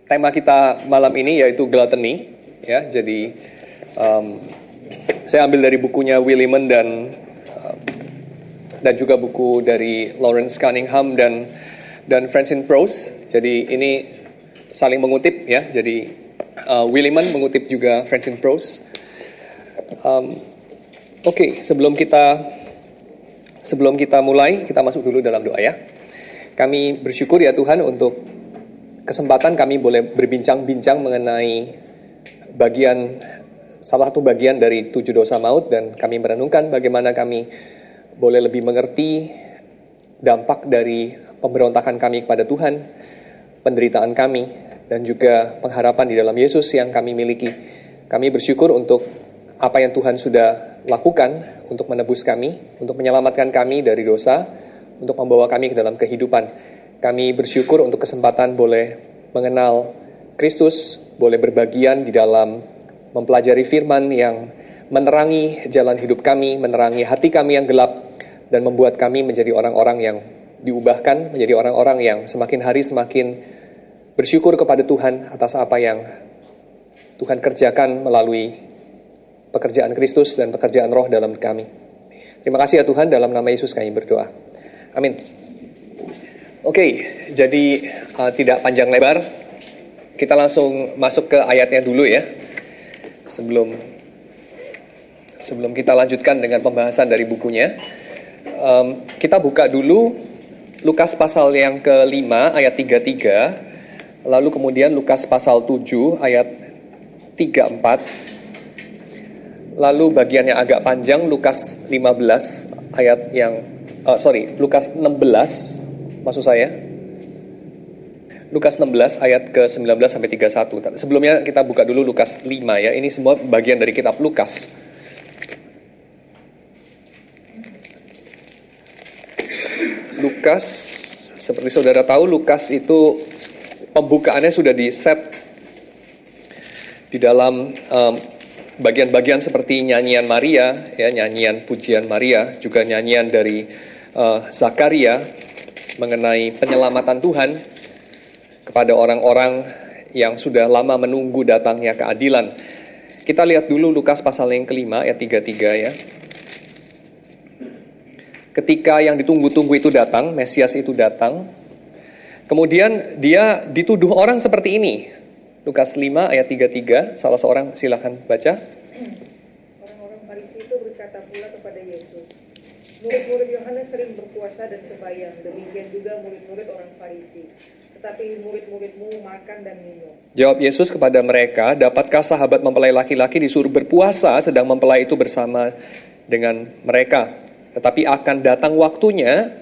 tema kita malam ini yaitu gluttony, ya. Jadi saya ambil dari bukunya Williman dan juga buku dari Lawrence Cunningham dan Francine Prose. Jadi ini saling mengutip, ya. Jadi Williman mengutip juga Francine Prose. Oke, sebelum kita mulai, kita masuk dulu dalam doa, ya. Kami bersyukur, ya Tuhan, untuk kesempatan kami boleh berbincang-bincang mengenai salah satu bagian dari 7 dosa maut, dan kami merenungkan bagaimana kami boleh lebih mengerti dampak dari pemberontakan kami kepada Tuhan, penderitaan kami, dan juga pengharapan di dalam Yesus yang kami miliki. Kami bersyukur untuk apa yang Tuhan sudah lakukan untuk menebus kami, untuk menyelamatkan kami dari dosa, untuk membawa kami ke dalam kehidupan. Kami bersyukur untuk kesempatan boleh mengenal Kristus, boleh berbagian di dalam mempelajari firman yang menerangi jalan hidup kami, menerangi hati kami yang gelap, dan membuat kami menjadi orang-orang yang diubahkan, menjadi orang-orang yang semakin hari semakin bersyukur kepada Tuhan atas apa yang Tuhan kerjakan melalui pekerjaan Kristus dan pekerjaan Roh dalam kami. Terima kasih, ya Tuhan, dalam nama Yesus kami berdoa. Amin. Oke, jadi tidak panjang lebar, kita langsung masuk ke ayatnya dulu, ya. Sebelum kita lanjutkan dengan pembahasan dari bukunya, kita buka dulu Lukas pasal yang ke-5 ayat 33, lalu kemudian Lukas pasal 7 ayat 34, lalu bagian yang agak panjang Lukas 15 ayat Lukas 16, maksud saya Lukas 16 ayat ke-19 sampai 31. Sebelumnya kita buka dulu Lukas 5, ya. Ini semua bagian dari kitab Lukas. Lukas, seperti saudara tahu, Lukas itu pembukaannya sudah di-set di dalam bagian-bagian seperti nyanyian Maria, ya, nyanyian pujian Maria, juga nyanyian dari Zakaria mengenai penyelamatan Tuhan kepada orang-orang yang sudah lama menunggu datangnya keadilan. Kita lihat dulu Lukas pasal yang ke-5 ayat 33, ya. Ketika yang ditunggu-tunggu itu datang, Mesias itu datang, kemudian dia dituduh orang seperti ini. Lukas 5 ayat 33, salah seorang silakan baca. Orang-orang Farisi itu berkata pula kepada Yesus, murid-murid Yohanes sering berpuasa dan sembahyang, demikian juga murid-murid orang Farisi. Tetapi murid-muridmu makan dan minum. Jawab Yesus kepada mereka, dapatkah sahabat mempelai laki-laki disuruh berpuasa sedang mempelai itu bersama dengan mereka? Tetapi akan datang waktunya,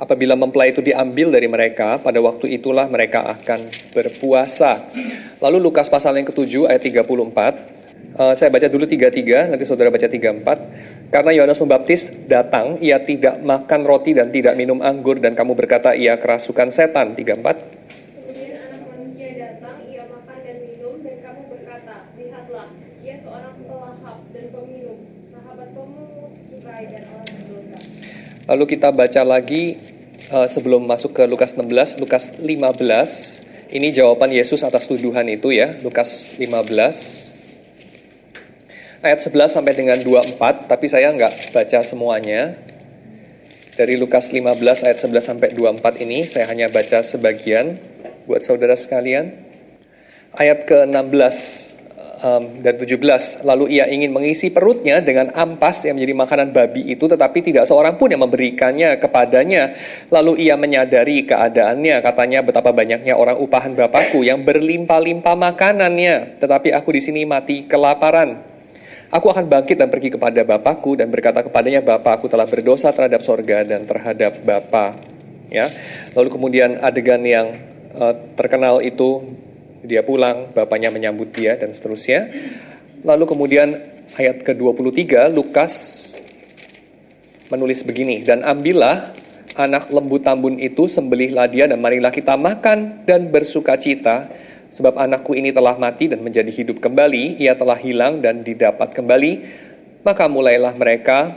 apabila mempelai itu diambil dari mereka, pada waktu itulah mereka akan berpuasa. Lalu Lukas pasal yang ke-7 ayat 34. Saya baca dulu 33, nanti saudara baca 34. Karena Yohanes Pembaptis datang, ia tidak makan roti dan tidak minum anggur, dan kamu berkata ia kerasukan setan. 34. Kemudian anak manusia datang, ia makan dan minum, dan kamu berkata, lihatlah, ia seorang pelahap dan peminum, sahabat pemungut cukai dan orang berdosa. Lalu kita baca lagi sebelum masuk ke Lukas 16, Lukas 15. Ini jawaban Yesus atas tuduhan itu, ya. Lukas 15 ayat 11 sampai dengan 24, tapi saya nggak baca semuanya. Dari Lukas 15 ayat 11 sampai 24 ini, saya hanya baca sebagian buat saudara sekalian. Ayat ke-16 dan 17, lalu ia ingin mengisi perutnya dengan ampas yang menjadi makanan babi itu, tetapi tidak seorang pun yang memberikannya kepadanya. Lalu ia menyadari keadaannya, katanya, betapa banyaknya orang upahan Bapakku yang berlimpah-limpah makanannya, tetapi aku di sini mati kelaparan. Aku akan bangkit dan pergi kepada Bapakku dan berkata kepadanya, Bapa, aku telah berdosa terhadap sorga dan terhadap Bapa. Ya. Lalu kemudian adegan yang terkenal itu, dia pulang, bapaknya menyambut dia, dan seterusnya. Lalu kemudian ayat ke-23, Lukas menulis begini, dan ambillah anak lembu tambun itu, sembelihlah dia, dan marilah kita makan dan bersuka cita, sebab anakku ini telah mati dan menjadi hidup kembali, ia telah hilang dan didapat kembali. Maka mulailah mereka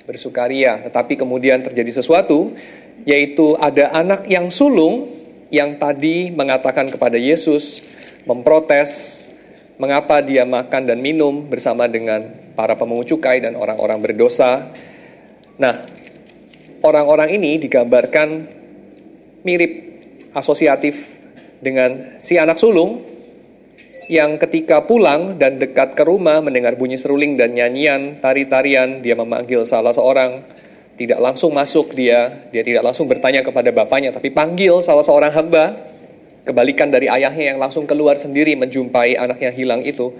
bersukaria. Tetapi kemudian terjadi sesuatu, yaitu ada anak yang sulung yang tadi mengatakan kepada Yesus, memprotes mengapa dia makan dan minum bersama dengan para pemungut cukai dan orang-orang berdosa. Nah, orang-orang ini digambarkan mirip asosiatif dengan si anak sulung yang ketika pulang dan dekat ke rumah mendengar bunyi seruling dan nyanyian, tari-tarian, dia memanggil salah seorang, tidak langsung masuk dia tidak langsung bertanya kepada bapaknya, tapi panggil salah seorang hamba, kebalikan dari ayahnya yang langsung keluar sendiri menjumpai anak yang hilang itu.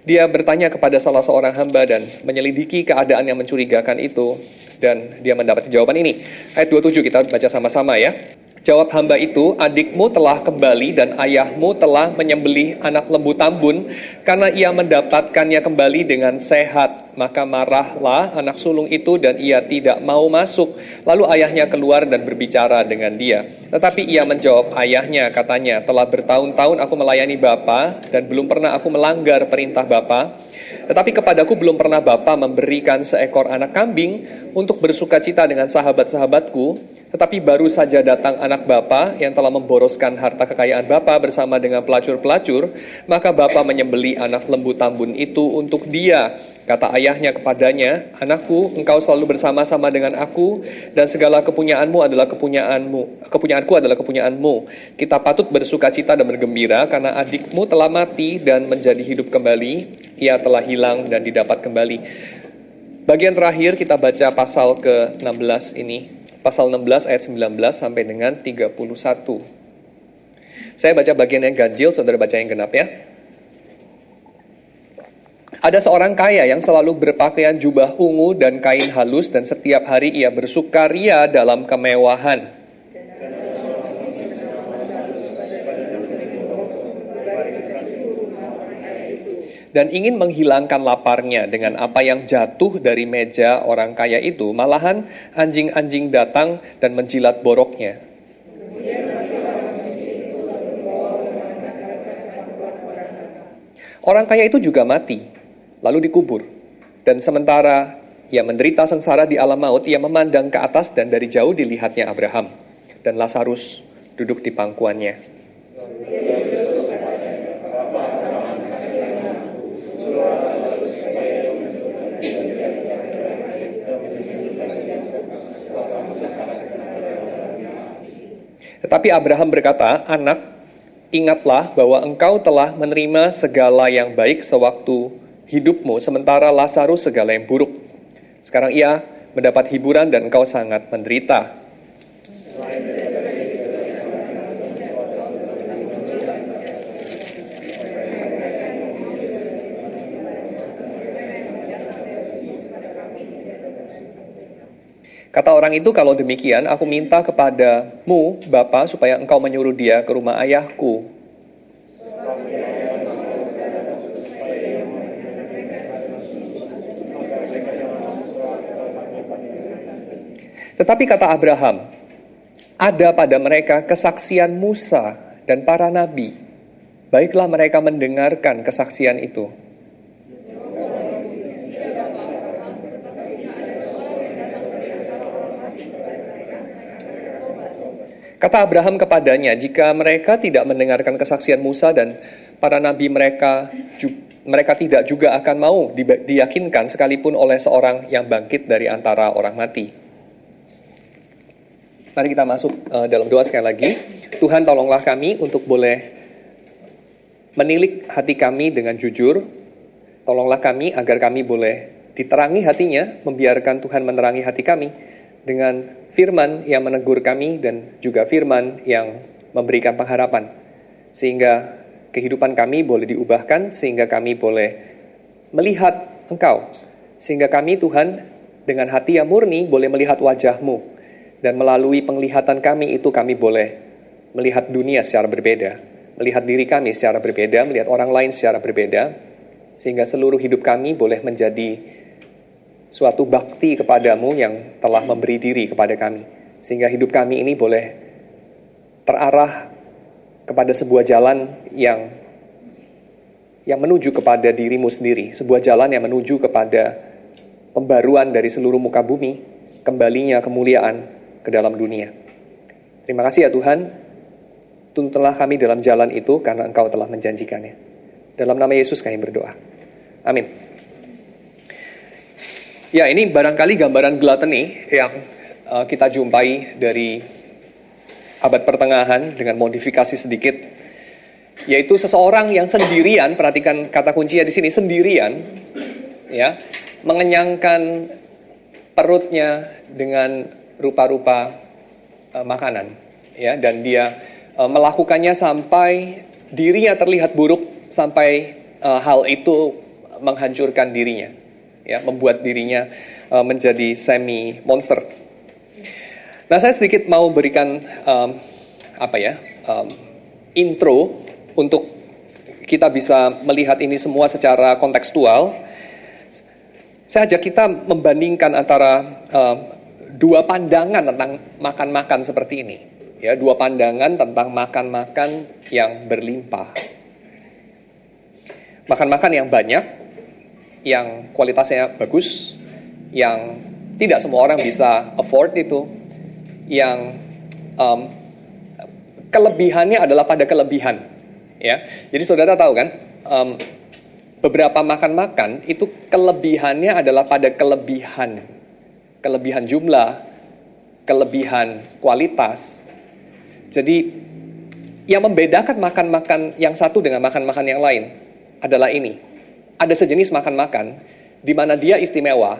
Dia bertanya kepada salah seorang hamba dan menyelidiki keadaan yang mencurigakan itu, dan dia mendapat jawaban ini. Ayat 27 kita baca sama-sama ya. Jawab hamba itu, adikmu telah kembali dan ayahmu telah menyembelih anak lembu tambun karena ia mendapatkannya kembali dengan sehat. Maka marahlah anak sulung itu dan ia tidak mau masuk. Lalu ayahnya keluar dan berbicara dengan dia. Tetapi ia menjawab ayahnya, katanya, telah bertahun-tahun aku melayani Bapa dan belum pernah aku melanggar perintah Bapa. Tetapi kepadaku belum pernah Bapa memberikan seekor anak kambing untuk bersukacita dengan sahabat-sahabatku. Tetapi baru saja datang anak Bapa yang telah memboroskan harta kekayaan Bapa bersama dengan pelacur-pelacur, maka Bapa menyembelih anak lembu tambun itu untuk dia. Kata ayahnya kepadanya, anakku, engkau selalu bersama-sama dengan aku, dan segala kepunyaanmu adalah kepunyaanku adalah kepunyaanmu. Kita patut bersukacita dan bergembira, karena adikmu telah mati dan menjadi hidup kembali, ia telah hilang dan didapat kembali. Bagian terakhir kita baca pasal ke-16 ini. Pasal 16 ayat 19 sampai dengan 31. Saya baca bagian yang ganjil, saudara baca yang genap ya. Ada seorang kaya yang selalu berpakaian jubah ungu dan kain halus dan setiap hari ia bersukaria dalam kemewahan. Dan ingin menghilangkan laparnya dengan apa yang jatuh dari meja orang kaya itu, malahan anjing-anjing datang dan menjilat boroknya. Orang kaya itu juga mati, lalu dikubur. Dan sementara ia menderita sengsara di alam maut, ia memandang ke atas dan dari jauh dilihatnya Abraham dan Lazarus duduk di pangkuannya. Tetapi Abraham berkata, anak, ingatlah bahwa engkau telah menerima segala yang baik sewaktu hidupmu, sementara Lazarus segala yang buruk. Sekarang ia mendapat hiburan dan engkau sangat menderita. Kata orang itu, kalau demikian, aku minta kepadamu, Bapa, supaya engkau menyuruh dia ke rumah ayahku. Tetapi kata Abraham, ada pada mereka kesaksian Musa dan para nabi. Baiklah mereka mendengarkan kesaksian itu. Kata Abraham kepadanya, jika mereka tidak mendengarkan kesaksian Musa dan para nabi, mereka tidak juga akan mau diyakinkan sekalipun oleh seorang yang bangkit dari antara orang mati. Mari kita masuk dalam doa sekali lagi. Tuhan, tolonglah kami untuk boleh menilik hati kami dengan jujur. Tolonglah kami agar kami boleh diterangi hatinya, membiarkan Tuhan menerangi hati kami dengan firman yang menegur kami dan juga firman yang memberikan pengharapan. Sehingga kehidupan kami boleh diubahkan, sehingga kami boleh melihat Engkau. Sehingga kami, Tuhan, dengan hati yang murni boleh melihat wajah-Mu. Dan melalui penglihatan kami itu kami boleh melihat dunia secara berbeda. Melihat diri kami secara berbeda, melihat orang lain secara berbeda. Sehingga seluruh hidup kami boleh menjadi suatu bakti kepadamu yang telah memberi diri kepada kami. Sehingga hidup kami ini boleh terarah kepada sebuah jalan yang menuju kepada dirimu sendiri. Sebuah jalan yang menuju kepada pembaruan dari seluruh muka bumi, kembalinya kemuliaan ke dalam dunia. Terima kasih ya Tuhan. Tuntunlah kami dalam jalan itu karena Engkau telah menjanjikannya. Dalam nama Yesus kami berdoa. Amin. Ya, ini barangkali gambaran gluttony yang kita jumpai dari abad pertengahan dengan modifikasi sedikit, yaitu seseorang yang sendirian, perhatikan kata kuncinya di sini, sendirian, ya, mengenyangkan perutnya dengan rupa-rupa makanan, ya, dan dia melakukannya sampai dirinya terlihat buruk, sampai hal itu menghancurkan dirinya, ya, membuat dirinya menjadi semi monster. Nah, saya sedikit mau berikan intro untuk kita bisa melihat ini semua secara kontekstual. Saya ajak kita membandingkan antara dua pandangan tentang makan-makan seperti ini. Ya, dua pandangan tentang makan-makan yang berlimpah. Makan-makan yang banyak, yang kualitasnya bagus, yang tidak semua orang bisa afford itu, yang kelebihannya adalah pada kelebihan. Ya, jadi saudara tahu kan, beberapa makan-makan itu kelebihannya adalah pada kelebihan jumlah, kelebihan kualitas. Jadi yang membedakan makan-makan yang satu dengan makan-makan yang lain adalah ini. Ada sejenis makan-makan di mana dia istimewa,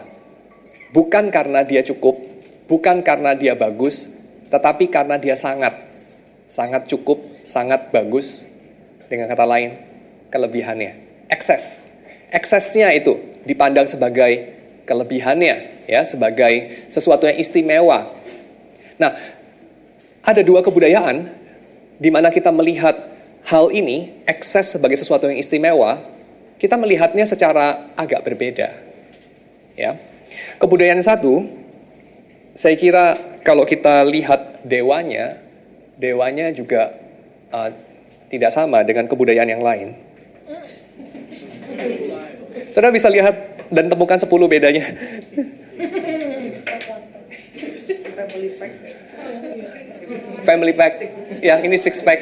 bukan karena dia cukup, bukan karena dia bagus, tetapi karena dia sangat cukup, sangat bagus. Dengan kata lain, kelebihannya, eksesnya itu dipandang sebagai kelebihannya, ya, sebagai sesuatu yang istimewa. Nah, ada dua kebudayaan di mana kita melihat hal ini, ekses sebagai sesuatu yang istimewa, kita melihatnya secara agak berbeda. Ya. Kebudayaan satu, saya kira kalau kita lihat dewanya juga tidak sama dengan kebudayaan yang lain. Saudara bisa lihat dan temukan 10 bedanya. Family pack, yang ini 6 pack.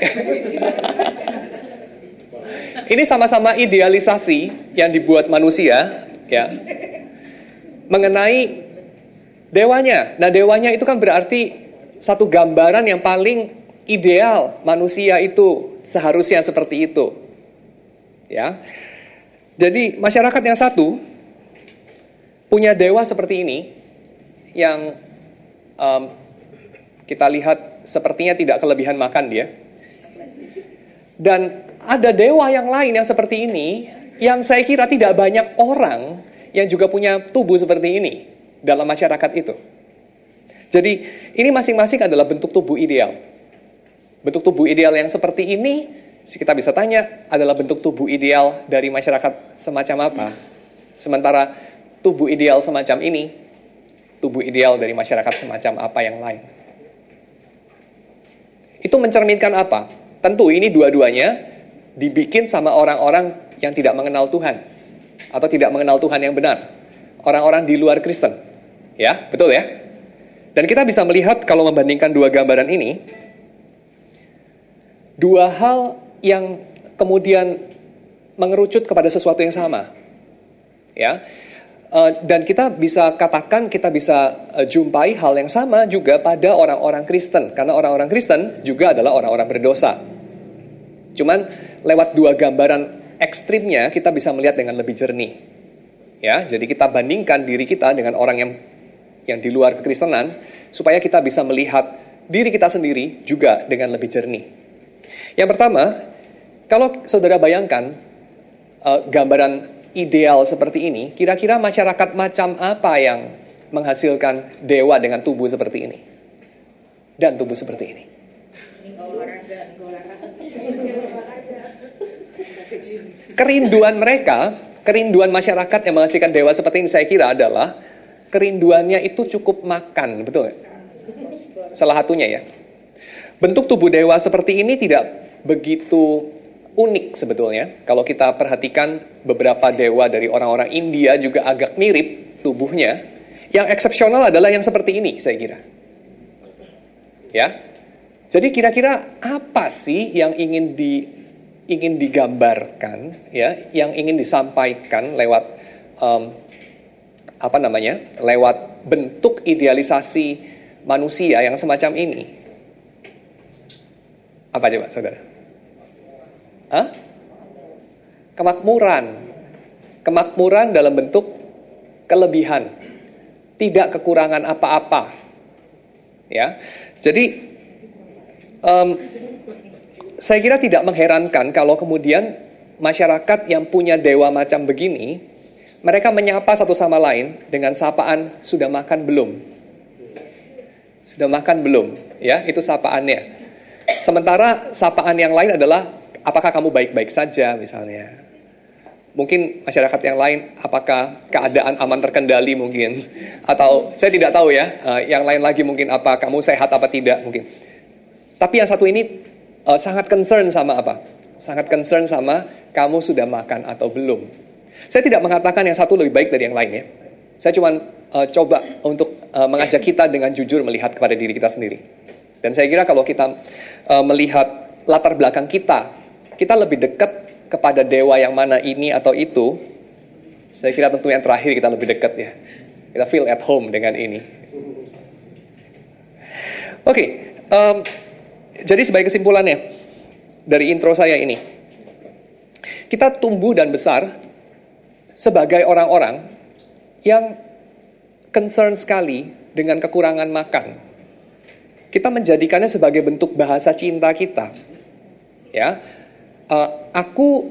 Ini sama-sama idealisasi yang dibuat manusia, ya, mengenai dewanya. Nah, dewanya itu kan berarti satu gambaran yang paling ideal manusia itu seharusnya seperti itu, ya. Jadi masyarakat yang satu punya dewa seperti ini yang kita lihat sepertinya tidak kelebihan makan dia. Dan ada dewa yang lain yang seperti ini yang saya kira tidak banyak orang yang juga punya tubuh seperti ini dalam masyarakat itu. Jadi ini masing-masing adalah bentuk tubuh ideal. Bentuk tubuh ideal yang seperti ini, kita bisa tanya, adalah bentuk tubuh ideal dari masyarakat semacam apa? Sementara tubuh ideal semacam ini, tubuh ideal dari masyarakat semacam apa yang lain? Itu mencerminkan apa? Tentu ini dua-duanya dibikin sama orang-orang yang tidak mengenal Tuhan. Atau tidak mengenal Tuhan yang benar. Orang-orang di luar Kristen. Ya, betul ya? Dan kita bisa melihat kalau membandingkan dua gambaran ini, dua hal yang kemudian mengerucut kepada sesuatu yang sama, ya, dan kita bisa katakan, kita bisa jumpai hal yang sama juga pada orang-orang Kristen, karena orang-orang Kristen juga adalah orang-orang berdosa. Cuman lewat dua gambaran ekstrimnya kita bisa melihat dengan lebih jernih, ya. Jadi kita bandingkan diri kita dengan orang yang di luar kekristenan supaya kita bisa melihat diri kita sendiri juga dengan lebih jernih. Yang pertama, kalau saudara bayangkan gambaran ideal seperti ini, kira-kira masyarakat macam apa yang menghasilkan dewa dengan tubuh seperti ini? Dan tubuh seperti ini. Kerinduan masyarakat yang menghasilkan dewa seperti ini saya kira adalah kerinduannya itu cukup makan, betul nggak? Salah satunya ya. Bentuk tubuh dewa seperti ini tidak begitu unik sebetulnya. Kalau kita perhatikan beberapa dewa dari orang-orang India juga agak mirip tubuhnya. Yang eksepsional adalah yang seperti ini, saya kira. Ya. Jadi kira-kira apa sih yang ingin digambarkan, ya, yang ingin disampaikan lewat lewat bentuk idealisasi manusia yang semacam ini? Apa coba, saudara? Kemakmuran dalam bentuk kelebihan, tidak kekurangan apa-apa. Ya, jadi saya kira tidak mengherankan kalau kemudian masyarakat yang punya dewa macam begini, mereka menyapa satu sama lain dengan sapaan, sudah makan belum? Sudah makan belum? Ya, itu sapaannya. Sementara sapaan yang lain adalah, apakah kamu baik-baik saja misalnya. Mungkin masyarakat yang lain, apakah keadaan aman terkendali mungkin. Atau saya tidak tahu ya, yang lain lagi mungkin apa, kamu sehat apa tidak mungkin. Tapi yang satu ini sangat concern sama apa? Sangat concern sama kamu sudah makan atau belum. Saya tidak mengatakan yang satu lebih baik dari yang lain ya. Saya cuma coba untuk mengajak kita dengan jujur melihat kepada diri kita sendiri. Dan saya kira kalau kita melihat latar belakang kita lebih dekat kepada dewa yang mana ini atau itu. Saya kira tentu yang terakhir kita lebih dekat ya. Kita feel at home dengan ini. Oke. Jadi sebagai kesimpulannya dari intro saya ini, kita tumbuh dan besar sebagai orang-orang yang concern sekali dengan kekurangan makan. Kita menjadikannya sebagai bentuk bahasa cinta kita. Ya, aku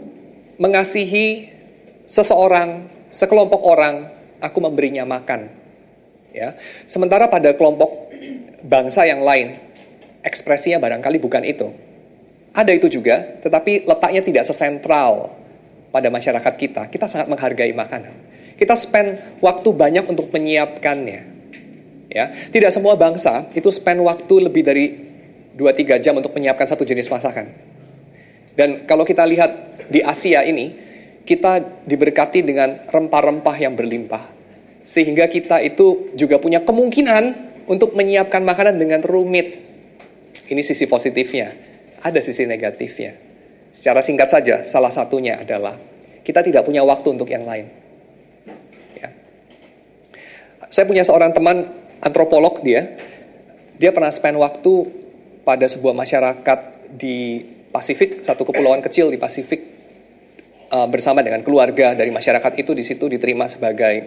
mengasihi seseorang, sekelompok orang, aku memberinya makan. Ya, sementara pada kelompok bangsa yang lain, ekspresinya barangkali bukan itu. Ada itu juga, tetapi letaknya tidak sesentral pada masyarakat kita. Kita sangat menghargai makanan. Kita spend waktu banyak untuk menyiapkannya. Ya, tidak semua bangsa itu spend waktu lebih dari 2-3 jam untuk menyiapkan satu jenis masakan. Dan kalau kita lihat di Asia ini, kita diberkati dengan rempah-rempah yang berlimpah. Sehingga kita itu juga punya kemungkinan untuk menyiapkan makanan dengan rumit. Ini sisi positifnya. Ada sisi negatifnya. Secara singkat saja, salah satunya adalah kita tidak punya waktu untuk yang lain. Ya. Saya punya seorang teman antropolog dia pernah spend waktu pada sebuah masyarakat di Pasifik, satu kepulauan kecil di Pasifik, bersama dengan keluarga dari masyarakat itu. Di situ diterima sebagai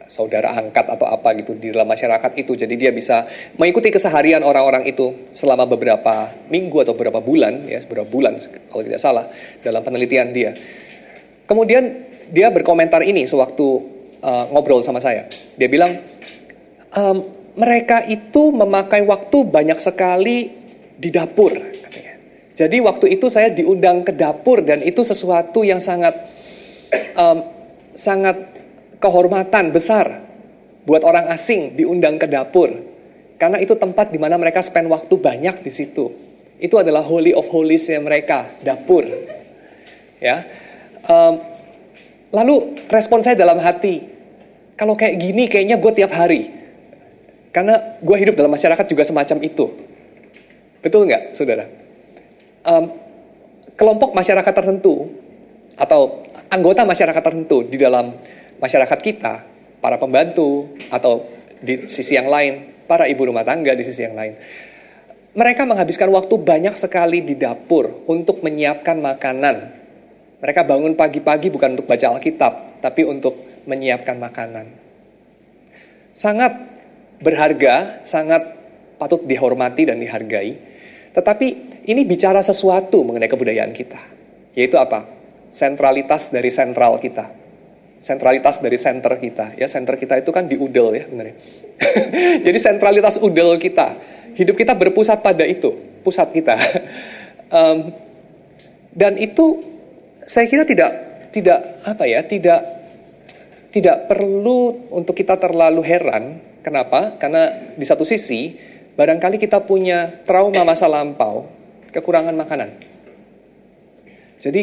saudara angkat atau apa gitu di dalam masyarakat itu. Jadi dia bisa mengikuti keseharian orang-orang itu selama beberapa minggu atau beberapa bulan, ya beberapa bulan kalau tidak salah dalam penelitian dia. Kemudian dia berkomentar ini sewaktu ngobrol sama saya. Dia bilang, mereka itu memakai waktu banyak sekali di dapur, katanya. Jadi waktu itu saya diundang ke dapur dan itu sesuatu yang sangat kehormatan besar buat orang asing diundang ke dapur. Karena itu tempat di mana mereka spend waktu banyak di situ. Itu adalah holy of holies-nya mereka, dapur. Ya. Lalu respon saya dalam hati, kalau kayak gini kayaknya gue tiap hari. Karena gue hidup dalam masyarakat juga semacam itu. Betul nggak, saudara? Kelompok masyarakat tertentu atau anggota masyarakat tertentu di dalam masyarakat kita, para pembantu atau di sisi yang lain, para ibu rumah tangga di sisi yang lain, mereka menghabiskan waktu banyak sekali di dapur untuk menyiapkan makanan. Mereka bangun pagi-pagi bukan untuk baca Alkitab, tapi untuk menyiapkan makanan. Sangat berharga, sangat patut dihormati dan dihargai. Tetapi ini bicara sesuatu mengenai kebudayaan kita. Yaitu apa? Sentralitas dari sentral kita. Sentralitas dari center kita. Ya, center kita itu kan di udel ya, benar ya. Jadi sentralitas udel kita. Hidup kita berpusat pada itu, pusat kita. Dan itu saya kira tidak perlu untuk kita terlalu heran. Kenapa? Karena di satu sisi barangkali kita punya trauma masa lampau, kekurangan makanan. Jadi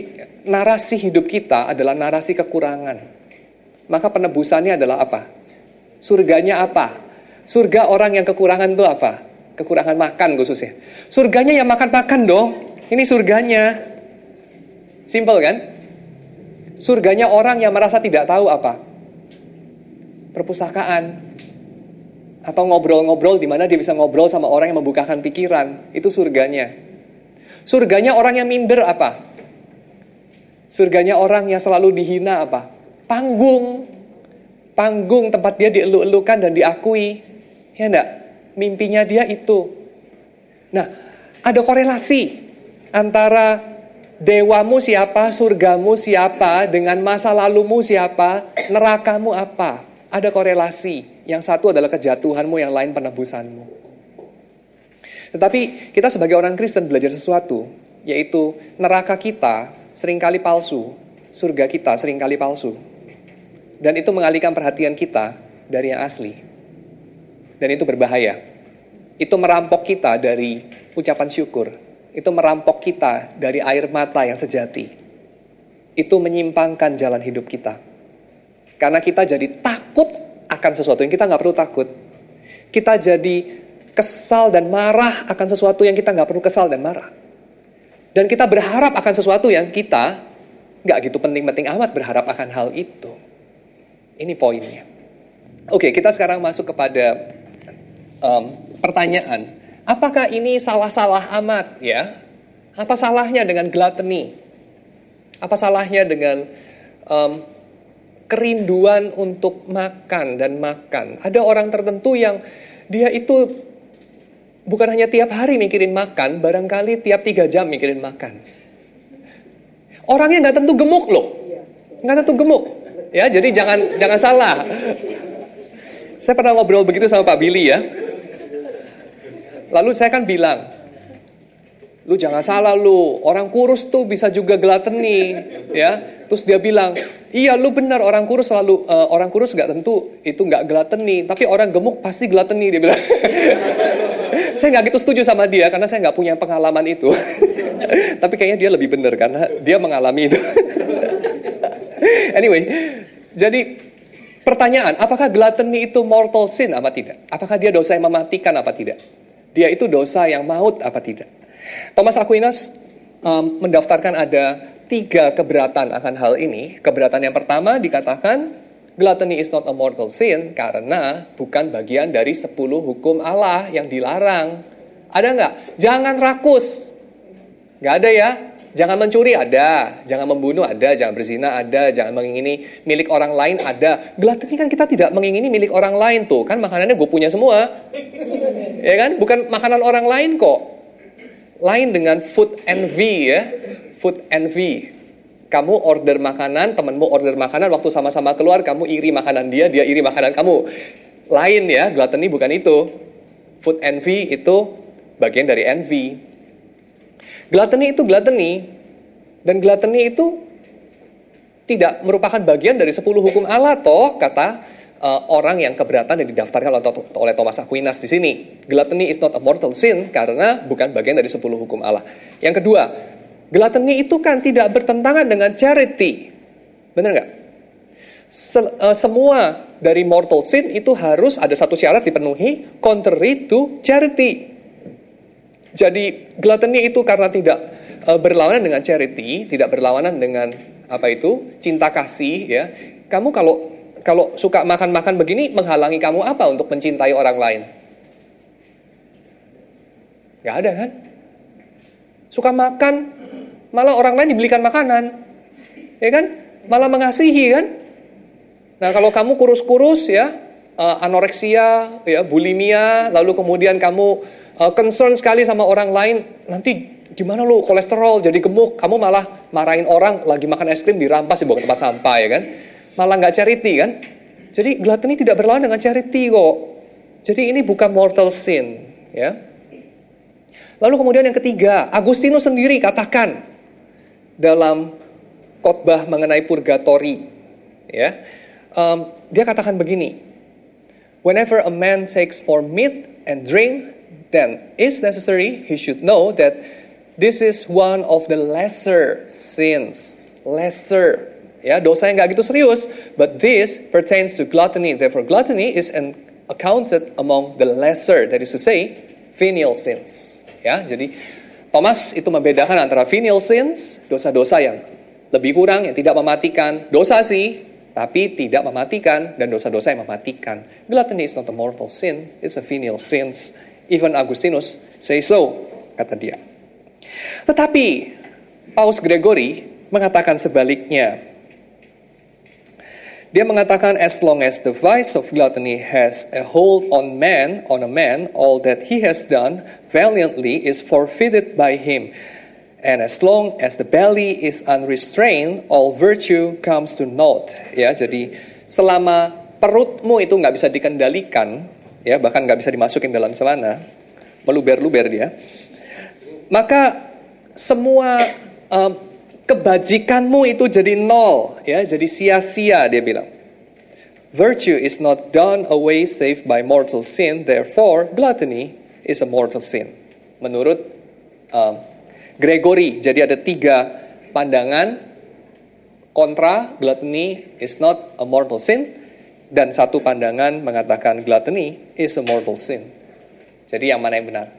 narasi hidup kita adalah narasi kekurangan. Maka penebusannya adalah apa? Surganya apa? Surga orang yang kekurangan itu apa? Kekurangan makan khususnya. Surganya yang makan-makan dong. Ini surganya. Simple kan? Surganya orang yang merasa tidak tahu apa? Perpustakaan. Atau ngobrol-ngobrol di mana dia bisa ngobrol sama orang yang membukakan pikiran. Itu surganya. Surganya orang yang minder apa? Surganya orang yang selalu dihina apa? Panggung. Panggung tempat dia dielu-elukan dan diakui. Ya enggak? Mimpinya dia itu. Nah, ada korelasi antara dewamu siapa, surgamu siapa, dengan masa lalumu siapa, nerakamu apa. Ada korelasi. Yang satu adalah kejatuhanmu, yang lain penebusanmu. Tetapi kita sebagai orang Kristen belajar sesuatu, yaitu neraka kita seringkali palsu, surga kita seringkali palsu. Dan itu mengalihkan perhatian kita dari yang asli. Dan itu berbahaya. Itu merampok kita dari ucapan syukur. Itu merampok kita dari air mata yang sejati. Itu menyimpangkan jalan hidup kita. Karena kita jadi takut akan sesuatu yang kita nggak perlu takut. Kita jadi kesal dan marah akan sesuatu yang kita nggak perlu kesal dan marah. Dan kita berharap akan sesuatu yang kita nggak gitu penting-penting amat berharap akan hal itu. Ini poinnya. Oke, kita sekarang masuk kepada pertanyaan. Apakah ini salah-salah amat ya? Apa salahnya dengan gluttony? Apa salahnya dengan kerinduan untuk makan dan makan? Ada orang tertentu yang dia itu bukan hanya tiap hari mikirin makan, barangkali tiap 3 jam mikirin makan. Orangnya nggak tentu gemuk loh, nggak tentu gemuk. Ya, jadi jangan salah. Saya pernah ngobrol begitu sama Pak Billy ya. Lalu saya kan bilang, lu jangan salah lu, orang kurus tuh bisa juga gluttony, ya. Terus dia bilang, iya lu benar, orang kurus nggak tentu itu nggak gluttony, tapi orang gemuk pasti gluttony, dia bilang. Saya nggak gitu setuju sama dia karena saya nggak punya pengalaman itu. Tapi kayaknya dia lebih benar karena dia mengalami itu. Anyway, jadi pertanyaan, apakah gluttony itu mortal sin apa tidak? Apakah dia dosa yang mematikan apa tidak? Dia itu dosa yang maut apa tidak? Thomas Aquinas mendaftarkan ada 3 keberatan akan hal ini. Keberatan yang pertama dikatakan, gluttony is not a mortal sin karena bukan bagian dari 10 hukum Allah yang dilarang. Ada nggak? Jangan rakus. Nggak ada ya? Jangan mencuri ada, jangan membunuh ada, jangan berzina ada, jangan mengingini milik orang lain ada. Gluttony kan kita tidak mengingini milik orang lain tuh, kan makanannya gue punya semua. Ya kan? Bukan makanan orang lain kok. Lain dengan food envy ya. Food envy. Kamu order makanan, temanmu order makanan, waktu sama-sama keluar kamu iri makanan dia, dia iri makanan kamu. Lain ya, gluttony bukan itu. Food envy itu bagian dari envy. Gluttony itu gluttony, dan gluttony itu tidak merupakan bagian dari 10 hukum Allah toh, kata orang yang keberatan yang didaftarkan oleh Thomas Aquinas di sini. Gluttony is not a mortal sin karena bukan bagian dari 10 hukum Allah. Yang kedua, gluttony itu kan tidak bertentangan dengan charity. Benar nggak? Semua dari mortal sin itu harus ada satu syarat dipenuhi, contrary to charity. Jadi gluttony itu karena tidak berlawanan dengan charity, tidak berlawanan dengan apa itu cinta kasih ya. Kamu kalau suka makan-makan begini, menghalangi kamu apa untuk mencintai orang lain? Gak ada kan? Suka makan, malah orang lain dibelikan makanan, ya kan? Malah mengasihi kan? Nah kalau kamu kurus-kurus ya, anoreksia, ya bulimia, lalu kemudian kamu concern sekali sama orang lain, nanti gimana lu kolesterol jadi gemuk, kamu malah marahin orang lagi makan es krim dirampas dibawa ke tempat sampah ya kan, malah nggak charity kan. Jadi gluttony tidak berlawan dengan charity kok. Jadi ini bukan mortal sin ya. Lalu kemudian yang ketiga, Agustinus sendiri katakan dalam khotbah mengenai purgatory ya, dia katakan begini, whenever a man takes for meat and drink, then is necessary, he should know that this is one of the lesser sins. Lesser. Ya, dosa yang gak gitu serius. But this pertains to gluttony. Therefore, gluttony is an accounted among the lesser, that is to say, venial sins. Ya, jadi Thomas itu membedakan antara venial sins, dosa-dosa yang lebih kurang, yang tidak mematikan. Dosa sih, tapi tidak mematikan, dan dosa-dosa yang mematikan. Gluttony is not a mortal sin, it's a venial sins. Even Agustinus say so, kata dia. Tetapi Paus Gregory mengatakan sebaliknya. Dia mengatakan, as long as the vice of gluttony has a hold on a man, all that he has done valiantly is forfeited by him. And as long as the belly is unrestrained, all virtue comes to naught. Ya, jadi selama perutmu itu nggak bisa dikendalikan, ya bahkan nggak bisa dimasukin dalam celana, meluber-luber dia, maka semua kebajikanmu itu jadi nol, ya, jadi sia-sia, dia bilang. Virtue is not done away save by mortal sin, therefore gluttony is a mortal sin. Menurut Gregory, jadi ada 3 pandangan kontra gluttony is not a mortal sin, dan 1 pandangan mengatakan gluttony is a mortal sin. Jadi yang mana yang benar?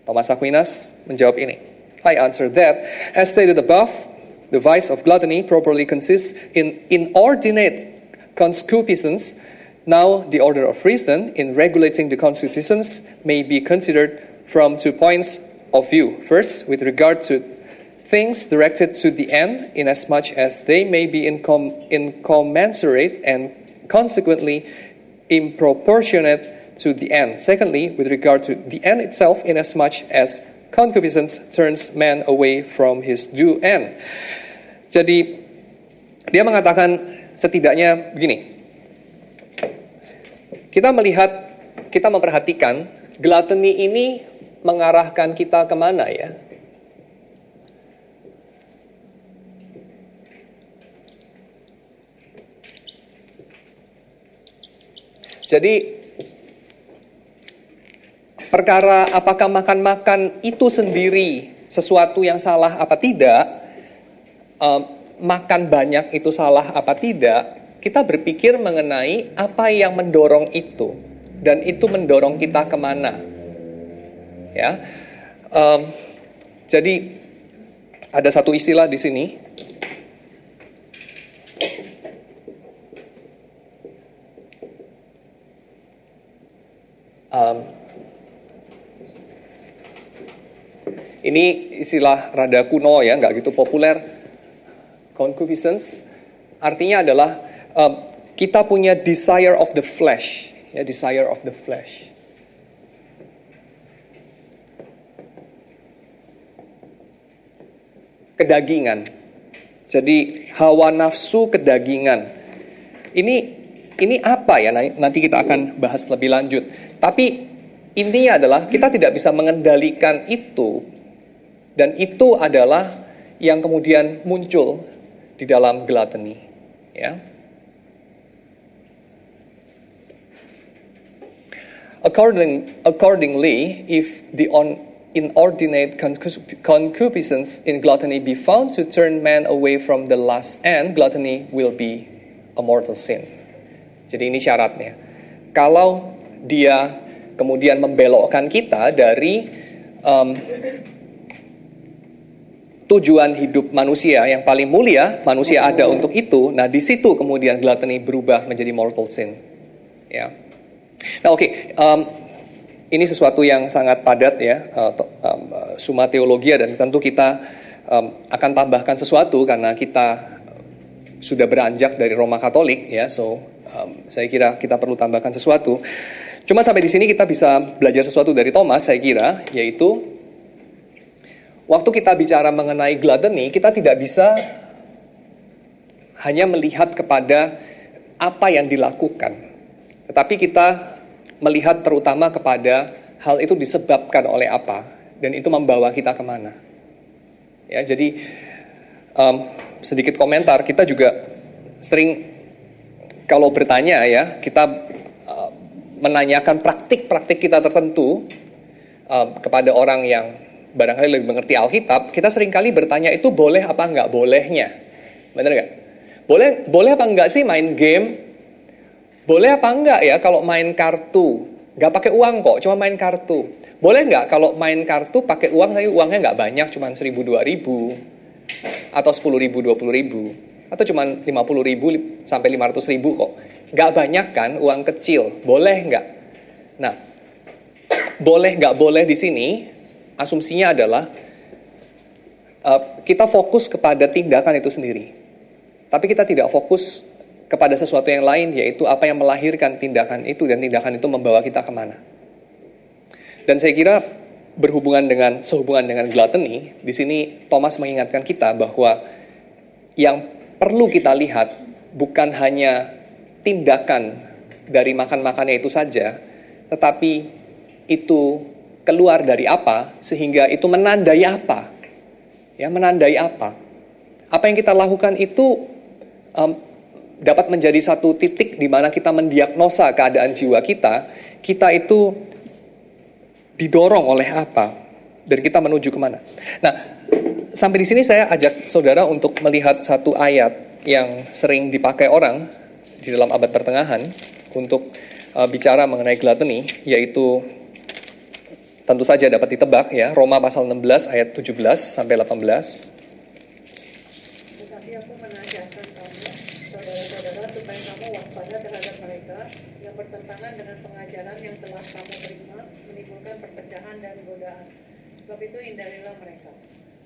Thomas Aquinas menjawab ini. I answer that, as stated above, the vice of gluttony properly consists in inordinate concupiscence. Now, the order of reason in regulating the concupiscence may be considered from 2 points of view. First, with regard to things directed to the end, inasmuch as they may be incommensurate and consequently improportionate to the end. Secondly, with regard to the end itself, inasmuch as concupiscence turns man away from his due end. Jadi, dia mengatakan setidaknya begini. Kita memperhatikan gluttony ini mengarahkan kita kemana ya? Jadi, perkara apakah makan-makan itu sendiri sesuatu yang salah apa tidak, makan banyak itu salah apa tidak, kita berpikir mengenai apa yang mendorong itu, dan itu mendorong kita kemana. Ya, jadi ada satu istilah di sini. Ini istilah rada kuno ya, nggak gitu populer. Concupiscence artinya adalah kita punya desire of the flesh, ya, desire of the flesh. Kedagingan. Jadi hawa nafsu kedagingan. Ini apa ya? Nanti kita akan bahas lebih lanjut. Tapi intinya adalah kita tidak bisa mengendalikan itu. Dan itu adalah yang kemudian muncul di dalam gluttony, ya. Accordingly, if the inordinate concupiscence in gluttony be found to turn man away from the last end, gluttony will be a mortal sin. Jadi ini syaratnya. Kalau dia kemudian membelokkan kita dari tujuan hidup manusia yang paling mulia, manusia ada untuk itu. Nah, di situ kemudian gluttony berubah menjadi mortal sin. Ya. Nah, oke. Ini sesuatu yang sangat padat ya, Summa Theologia, dan tentu kita akan tambahkan sesuatu karena kita sudah beranjak dari Roma Katolik ya. So, saya kira kita perlu tambahkan sesuatu. Cuma sampai di sini kita bisa belajar sesuatu dari Thomas, saya kira, yaitu waktu kita bicara mengenai gluttony, kita tidak bisa hanya melihat kepada apa yang dilakukan. Tetapi kita melihat terutama kepada hal itu disebabkan oleh apa. Dan itu membawa kita kemana. Ya, jadi sedikit komentar, kita juga sering kalau bertanya ya, kita menanyakan praktik-praktik kita tertentu kepada orang yang barangkali lebih mengerti Alkitab, kita seringkali bertanya itu boleh apa enggak bolehnya. Benar enggak? Boleh apa enggak sih main game? Boleh apa enggak ya kalau main kartu? Nggak pakai uang kok, cuma main kartu. Boleh nggak kalau main kartu pakai uang, tapi uangnya nggak banyak, cuma 1.000, 2.000, atau 10.000, 20.000, atau cuma 50.000 sampai 500.000 kok. Nggak banyak kan, uang kecil. Boleh nggak? Nah, boleh nggak boleh di sini, asumsinya adalah kita fokus kepada tindakan itu sendiri. Tapi kita tidak fokus kepada sesuatu yang lain, yaitu apa yang melahirkan tindakan itu, dan tindakan itu membawa kita kemana. Dan saya kira sehubungan dengan gluttony, di sini Thomas mengingatkan kita bahwa yang perlu kita lihat bukan hanya tindakan dari makan-makannya itu saja, tetapi itu keluar dari apa, sehingga itu menandai apa. Ya, menandai apa. Apa yang kita lakukan itu dapat menjadi satu titik di mana kita mendiagnosa keadaan jiwa kita itu didorong oleh apa, dan kita menuju kemana. Nah, sampai di sini saya ajak saudara untuk melihat satu ayat yang sering dipakai orang di dalam abad pertengahan untuk bicara mengenai gluttony, yaitu tentu saja dapat ditebak ya, Roma pasal 16 ayat 17 sampai 18. Tetapi aku menajarkan kamu, saudara-saudara, supaya kamu waspada terhadap mereka yang bertentangan dengan pengajaran yang telah kamu terima, menimbulkan perpecahan dan godaan. Sebab itu hindarilah mereka.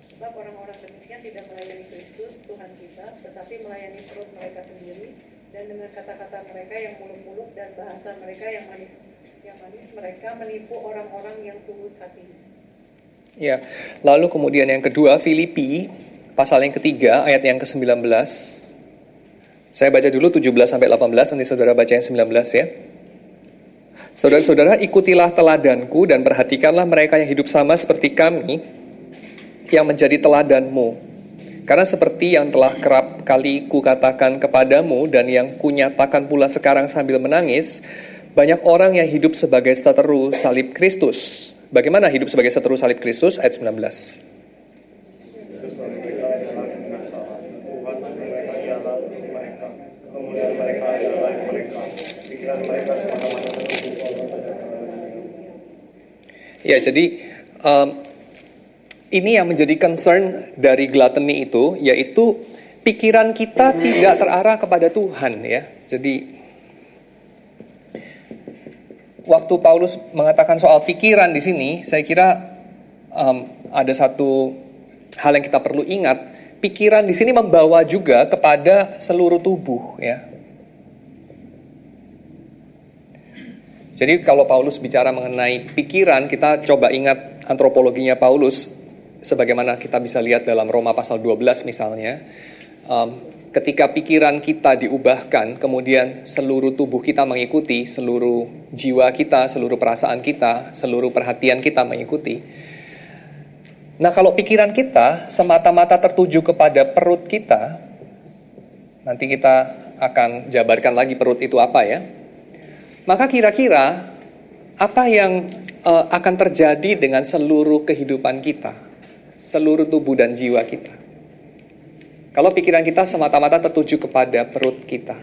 Sebab orang-orang demikian tidak melayani Kristus, Tuhan kita, tetapi melayani perut mereka sendiri, dan dengan kata-kata mereka yang muluk-muluk dan bahasa mereka yang manis mereka menipu orang-orang yang tulus hati. Ya, lalu kemudian yang kedua, Filipi pasal yang ketiga ayat yang ke-19. Saya baca dulu 17 sampai 18, nanti saudara baca yang 19 ya. Saudara-saudara, ikutilah teladanku dan perhatikanlah mereka yang hidup sama seperti kami, yang menjadi teladanmu. Karena seperti yang telah kerap kali kukatakan kepadamu dan yang kunyatakan pula sekarang sambil menangis, banyak orang yang hidup sebagai seteru salib Kristus. Bagaimana hidup sebagai seteru salib Kristus? Ayat 19. Ya, jadi ini yang menjadi concern dari gluttony itu, yaitu pikiran kita tidak terarah kepada Tuhan ya. Jadi waktu Paulus mengatakan soal pikiran di sini, saya kira ada satu hal yang kita perlu ingat. Pikiran di sini membawa juga kepada seluruh tubuh, ya. Jadi kalau Paulus bicara mengenai pikiran, kita coba ingat antropologinya Paulus, sebagaimana kita bisa lihat dalam Roma pasal 12 misalnya. Ketika pikiran kita diubahkan, kemudian seluruh tubuh kita mengikuti, seluruh jiwa kita, seluruh perasaan kita, seluruh perhatian kita mengikuti. Nah, kalau pikiran kita semata-mata tertuju kepada perut kita, nanti kita akan jabarkan lagi perut itu apa ya. Maka kira-kira apa yang akan terjadi dengan seluruh kehidupan kita, seluruh tubuh dan jiwa kita? Kalau pikiran kita semata-mata tertuju kepada perut kita,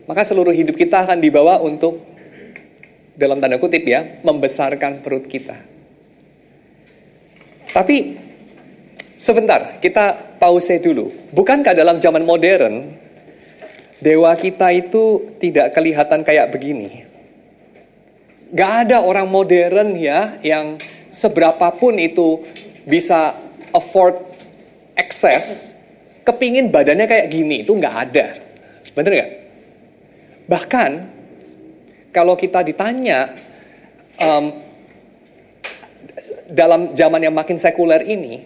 maka seluruh hidup kita akan dibawa untuk, dalam tanda kutip ya, membesarkan perut kita. Tapi sebentar, kita pause dulu. Bukankah dalam zaman modern, dewa kita itu tidak kelihatan kayak begini? Gak ada orang modern ya, yang seberapapun itu bisa afford excess, kepingin badannya kayak gini, itu nggak ada. Bener nggak? Bahkan, kalau kita ditanya, dalam zaman yang makin sekuler ini,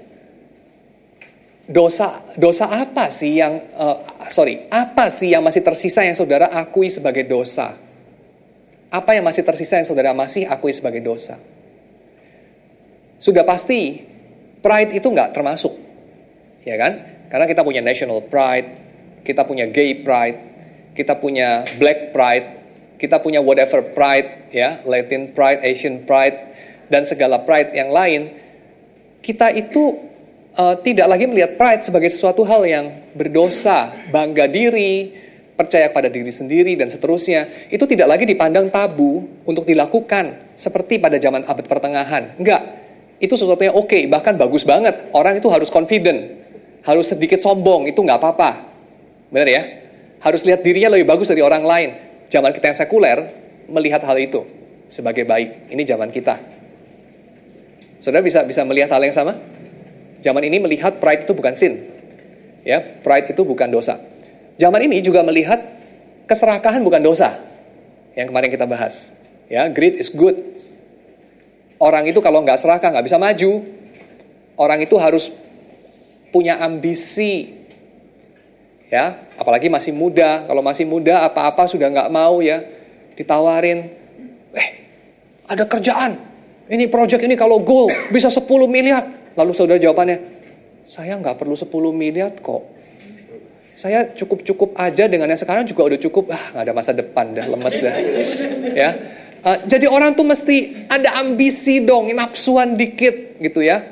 dosa apa sih yang, apa sih yang masih tersisa yang saudara akui sebagai dosa? Apa yang masih tersisa yang saudara masih akui sebagai dosa? Sudah pasti, pride itu nggak termasuk. Ya kan? Karena kita punya national pride, kita punya gay pride, kita punya black pride, kita punya whatever pride, ya, Latin pride, Asian pride, dan segala pride yang lain. Kita itu tidak lagi melihat pride sebagai sesuatu hal yang berdosa, bangga diri, percaya pada diri sendiri, dan seterusnya, itu tidak lagi dipandang tabu untuk dilakukan seperti pada zaman abad pertengahan. Enggak, itu sesuatu yang oke, bahkan bagus banget. Orang itu harus confident, harus sedikit sombong, itu nggak apa-apa. Benar ya? Harus lihat dirinya lebih bagus dari orang lain. Zaman kita yang sekuler melihat hal itu sebagai baik. Ini zaman kita. Saudara bisa melihat hal yang sama? Zaman ini melihat pride itu bukan sin. Ya, pride itu bukan dosa. Zaman ini juga melihat keserakahan bukan dosa. Yang kemarin kita bahas. Ya, greed is good. Orang itu kalau nggak serakah nggak bisa maju. Orang itu harus punya ambisi. Ya, apalagi masih muda. Kalau masih muda apa-apa sudah nggak mau ya. Ditawarin, ada kerjaan. Ini project ini kalau goal bisa 10 miliar. Lalu saudara jawabannya, saya nggak perlu 10 miliar kok. Saya cukup-cukup aja dengan yang sekarang juga udah cukup. Nggak ada masa depan dah, lemes dah. Ya, jadi orang tuh mesti ada ambisi dong, nafsuan dikit gitu ya.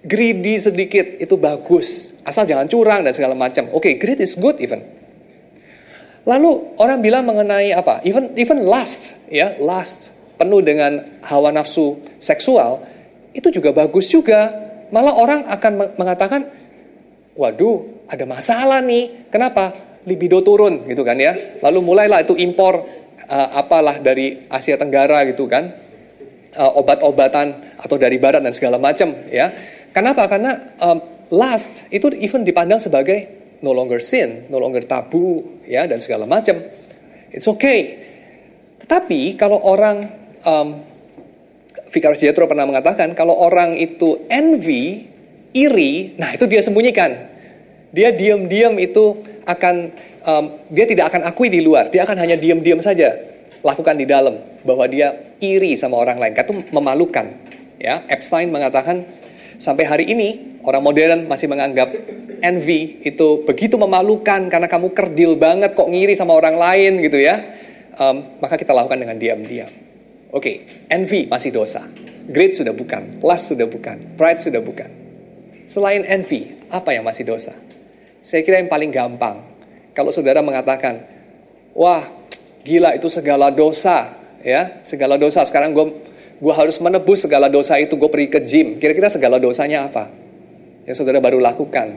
Greedy sedikit, itu bagus. Asal jangan curang dan segala macam. Oke, greed is good even. Lalu orang bilang mengenai apa? Even lust, ya, lust penuh dengan hawa nafsu seksual, itu juga bagus juga. Malah orang akan mengatakan, waduh, ada masalah nih. Kenapa? Libido turun gitu kan ya. Lalu mulailah itu impor apalah dari Asia Tenggara gitu kan. Obat-obatan atau dari barat dan segala macam ya. Kenapa? Karena lust itu even dipandang sebagai no longer sin, no longer tabu ya dan segala macam. It's okay. Tetapi kalau orang Vicaris Jethro pernah mengatakan kalau orang itu envy, iri, nah itu dia sembunyikan. Dia diam-diam itu akan, dia tidak akan akui di luar. Dia akan hanya diam-diam saja lakukan di dalam. Bahwa dia iri sama orang lain. Itu memalukan. Ya, Epstein mengatakan, sampai hari ini, orang modern masih menganggap envy itu begitu memalukan. Karena kamu kerdil banget kok ngiri sama orang lain gitu ya. Maka kita lakukan dengan diam-diam. Oke, envy masih dosa. Greed sudah bukan. Lust sudah bukan. Pride sudah bukan. Selain envy, apa yang masih dosa? Saya kira yang paling gampang. Kalau saudara mengatakan, wah gila itu segala dosa. Ya, segala dosa. Sekarang gue harus menebus segala dosa itu. Gue pergi ke gym. Kira-kira segala dosanya apa? Yang saudara baru lakukan.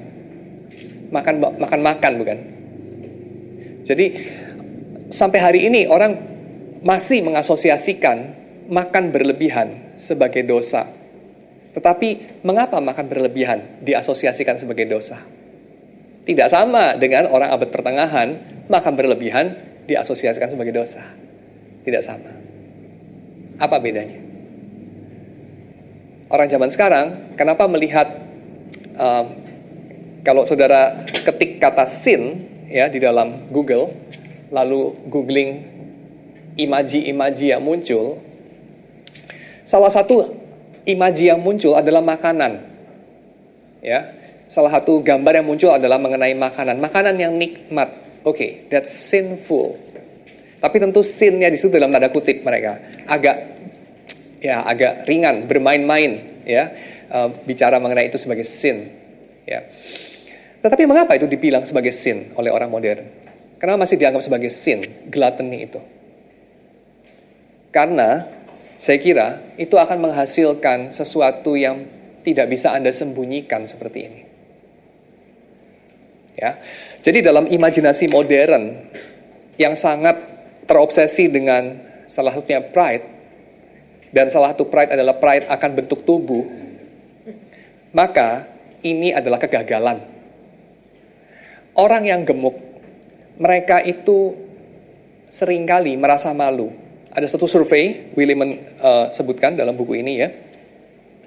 Makan bukan? Jadi sampai hari ini orang masih mengasosiasikan makan berlebihan sebagai dosa. Tetapi mengapa makan berlebihan diasosiasikan sebagai dosa? Tidak sama dengan orang abad pertengahan, makan berlebihan diasosiasikan sebagai dosa. Tidak sama. Apa bedanya? Orang zaman sekarang, kenapa melihat, kalau saudara ketik kata sin ya di dalam Google, lalu googling imaji-imaji yang muncul, salah satu imaji yang muncul adalah makanan. Ya. Salah satu gambar yang muncul adalah mengenai makanan. Makanan yang nikmat. Oke, that's sinful. Tapi tentu sinnya di situ dalam tanda kutip mereka. Agak ringan, bermain-main. Ya, bicara mengenai itu sebagai sin. Ya. Tetapi mengapa itu dibilang sebagai sin oleh orang modern? Kenapa masih dianggap sebagai sin, gluttony itu? Karena saya kira itu akan menghasilkan sesuatu yang tidak bisa Anda sembunyikan seperti ini. Ya. Jadi dalam imajinasi modern yang sangat terobsesi dengan salah satunya pride, dan salah satu pride adalah pride akan bentuk tubuh, maka ini adalah kegagalan. Orang yang gemuk, mereka itu seringkali merasa malu. Ada satu survei, Williman sebutkan dalam buku ini ya,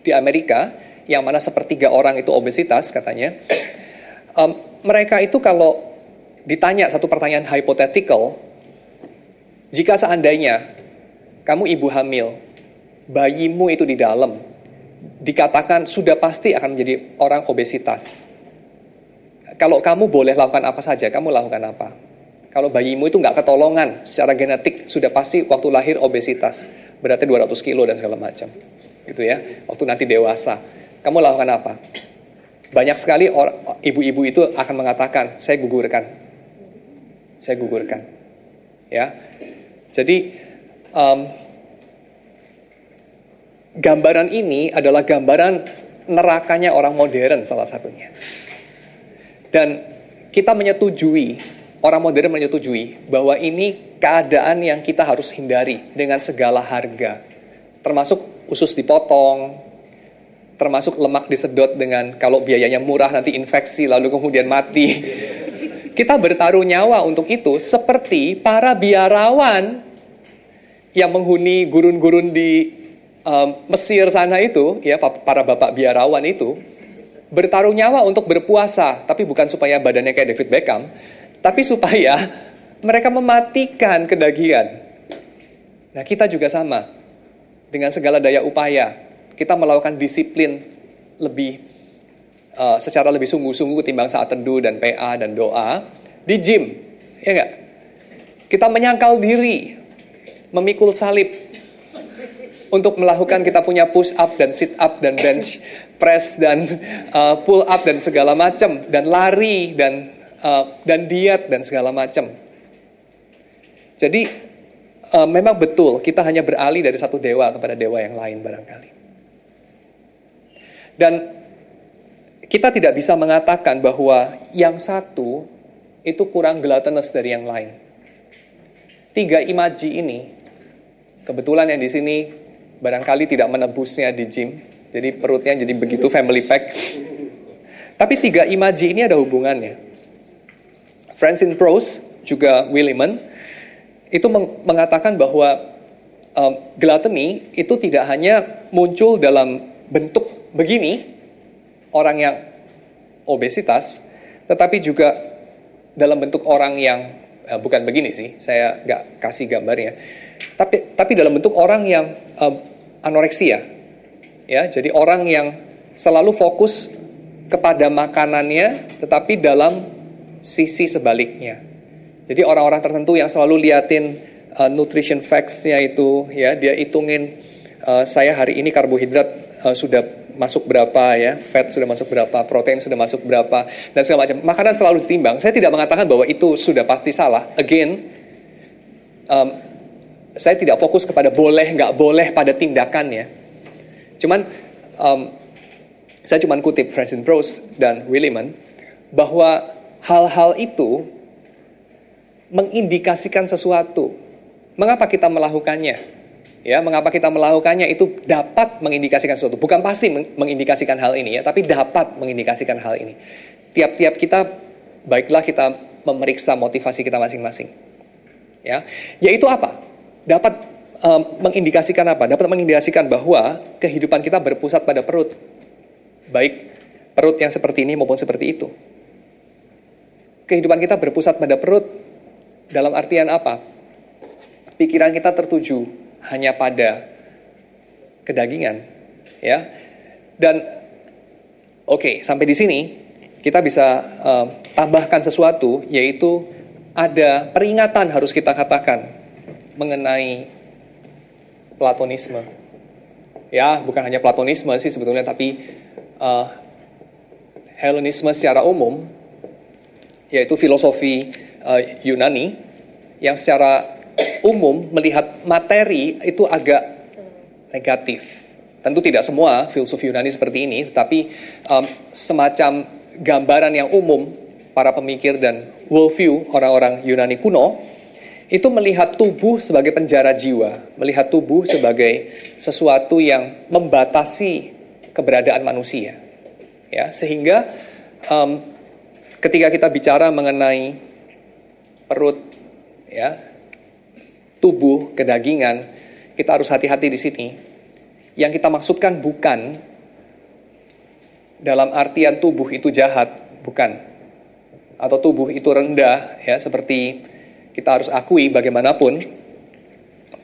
di Amerika, yang mana sepertiga orang itu obesitas katanya. Mereka itu kalau ditanya satu pertanyaan hypothetical, jika seandainya kamu ibu hamil, bayimu itu di dalam, dikatakan sudah pasti akan menjadi orang obesitas. Kalau kamu boleh lakukan apa saja, kamu lakukan apa? Kalau bayimu itu nggak ketolongan secara genetik, sudah pasti waktu lahir obesitas, beratnya 200 kilo dan segala macam, gitu ya. Waktu nanti dewasa, kamu lakukan apa? Banyak sekali ibu-ibu itu akan mengatakan, saya gugurkan. saya gugurkan. Ya, jadi gambaran ini adalah gambaran nerakanya orang modern salah satunya. Dan kita menyetujui, orang modern menyetujui bahwa ini keadaan yang kita harus hindari dengan segala harga. Termasuk usus dipotong, termasuk lemak disedot dengan kalau biayanya murah nanti infeksi lalu kemudian mati. Kita bertaruh nyawa untuk itu seperti para biarawan yang menghuni gurun-gurun di Mesir sana itu, ya, para bapak biarawan itu bertaruh nyawa untuk berpuasa, tapi bukan supaya badannya kayak David Beckham, tapi supaya mereka mematikan kedagingan. Nah, kita juga sama. Dengan segala daya upaya, kita melakukan disiplin lebih secara lebih sungguh-sungguh ketimbang saat teduh dan PA dan doa di gym, ya enggak? Kita menyangkal diri, memikul salib untuk melakukan kita punya push up dan sit up dan bench press dan pull up dan segala macam, dan lari dan diet dan segala macam. Jadi memang betul kita hanya beralih dari satu dewa kepada dewa yang lain barangkali. Dan kita tidak bisa mengatakan bahwa yang satu itu kurang gluttonous dari yang lain. 3 imaji ini, kebetulan yang di sini barangkali tidak menebusnya di gym, jadi perutnya jadi begitu family pack. Tapi 3 imaji ini ada hubungannya. Francine Prose juga Williman itu mengatakan bahwa gluttony itu tidak hanya muncul dalam bentuk begini, orang yang obesitas, tetapi juga dalam bentuk orang yang bukan begini sih, saya nggak kasih gambarnya, tapi dalam bentuk orang yang anoreksia, ya, jadi orang yang selalu fokus kepada makanannya, tetapi dalam sisi sebaliknya. Jadi orang-orang tertentu yang selalu liatin nutrition facts-nya itu, ya, dia hitungin saya hari ini karbohidrat sudah masuk berapa, ya, fat sudah masuk berapa, protein sudah masuk berapa, dan segala macam. Makanan selalu ditimbang. Saya tidak mengatakan bahwa itu sudah pasti salah. Again, saya tidak fokus kepada boleh nggak boleh pada tindakannya. Saya cuman kutip Francine Prose dan Williman bahwa hal-hal itu mengindikasikan sesuatu. Mengapa kita melakukannya? Ya, mengapa kita melakukannya itu dapat mengindikasikan sesuatu. Bukan pasti mengindikasikan hal ini, ya, tapi dapat mengindikasikan hal ini. Tiap-tiap kita, baiklah kita memeriksa motivasi kita masing-masing. Ya, yaitu apa? Dapat mengindikasikan apa? Dapat mengindikasikan bahwa kehidupan kita berpusat pada perut. Baik perut yang seperti ini maupun seperti itu. Kehidupan kita berpusat pada perut dalam artian apa? Pikiran kita tertuju hanya pada kedagingan, ya. Dan oke, sampai di sini kita bisa tambahkan sesuatu, yaitu ada peringatan harus kita katakan mengenai Platonisme. Ya, bukan hanya Platonisme sih sebetulnya, tapi Hellenisme secara umum, yaitu filosofi Yunani yang secara umum melihat materi itu agak negatif. Tentu tidak semua filsuf Yunani seperti ini, tetapi semacam gambaran yang umum para pemikir dan worldview orang-orang Yunani kuno itu melihat tubuh sebagai penjara jiwa, melihat tubuh sebagai sesuatu yang membatasi keberadaan manusia. Ya, sehingga ketika kita bicara mengenai perut, ya, tubuh, kedagingan, kita harus hati-hati di sini. Yang kita maksudkan bukan dalam artian tubuh itu jahat, bukan. Atau tubuh itu rendah, ya, seperti kita harus akui bagaimanapun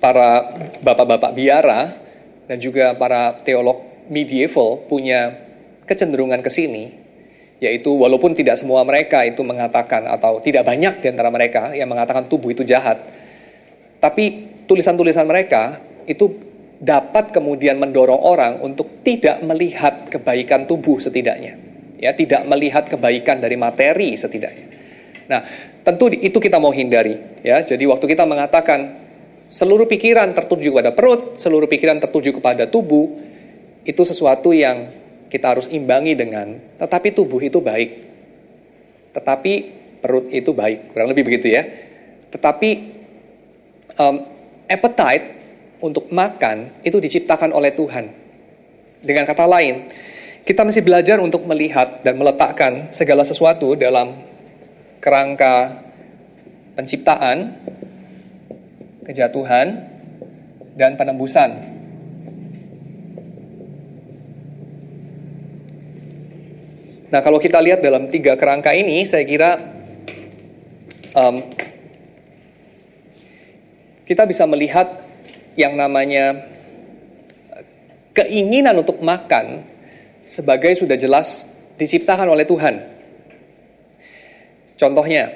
para bapak-bapak biara dan juga para teolog medieval punya kecenderungan ke sini, yaitu walaupun tidak semua mereka itu mengatakan, atau tidak banyak di antara mereka yang mengatakan tubuh itu jahat, tapi tulisan-tulisan mereka itu dapat kemudian mendorong orang untuk tidak melihat kebaikan tubuh setidaknya. Ya, tidak melihat kebaikan dari materi setidaknya. Nah, tentu itu kita mau hindari, ya. Jadi waktu kita mengatakan seluruh pikiran tertuju kepada perut, seluruh pikiran tertuju kepada tubuh, itu sesuatu yang kita harus imbangi dengan, tetapi tubuh itu baik, tetapi perut itu baik, kurang lebih begitu ya. Tetapi appetite untuk makan itu diciptakan oleh Tuhan. Dengan kata lain, kita mesti belajar untuk melihat dan meletakkan segala sesuatu dalam kerangka penciptaan, kejatuhan, dan penembusan. Nah, kalau kita lihat dalam 3 kerangka ini, saya kira kita bisa melihat yang namanya keinginan untuk makan sebagai sudah jelas diciptakan oleh Tuhan. Contohnya,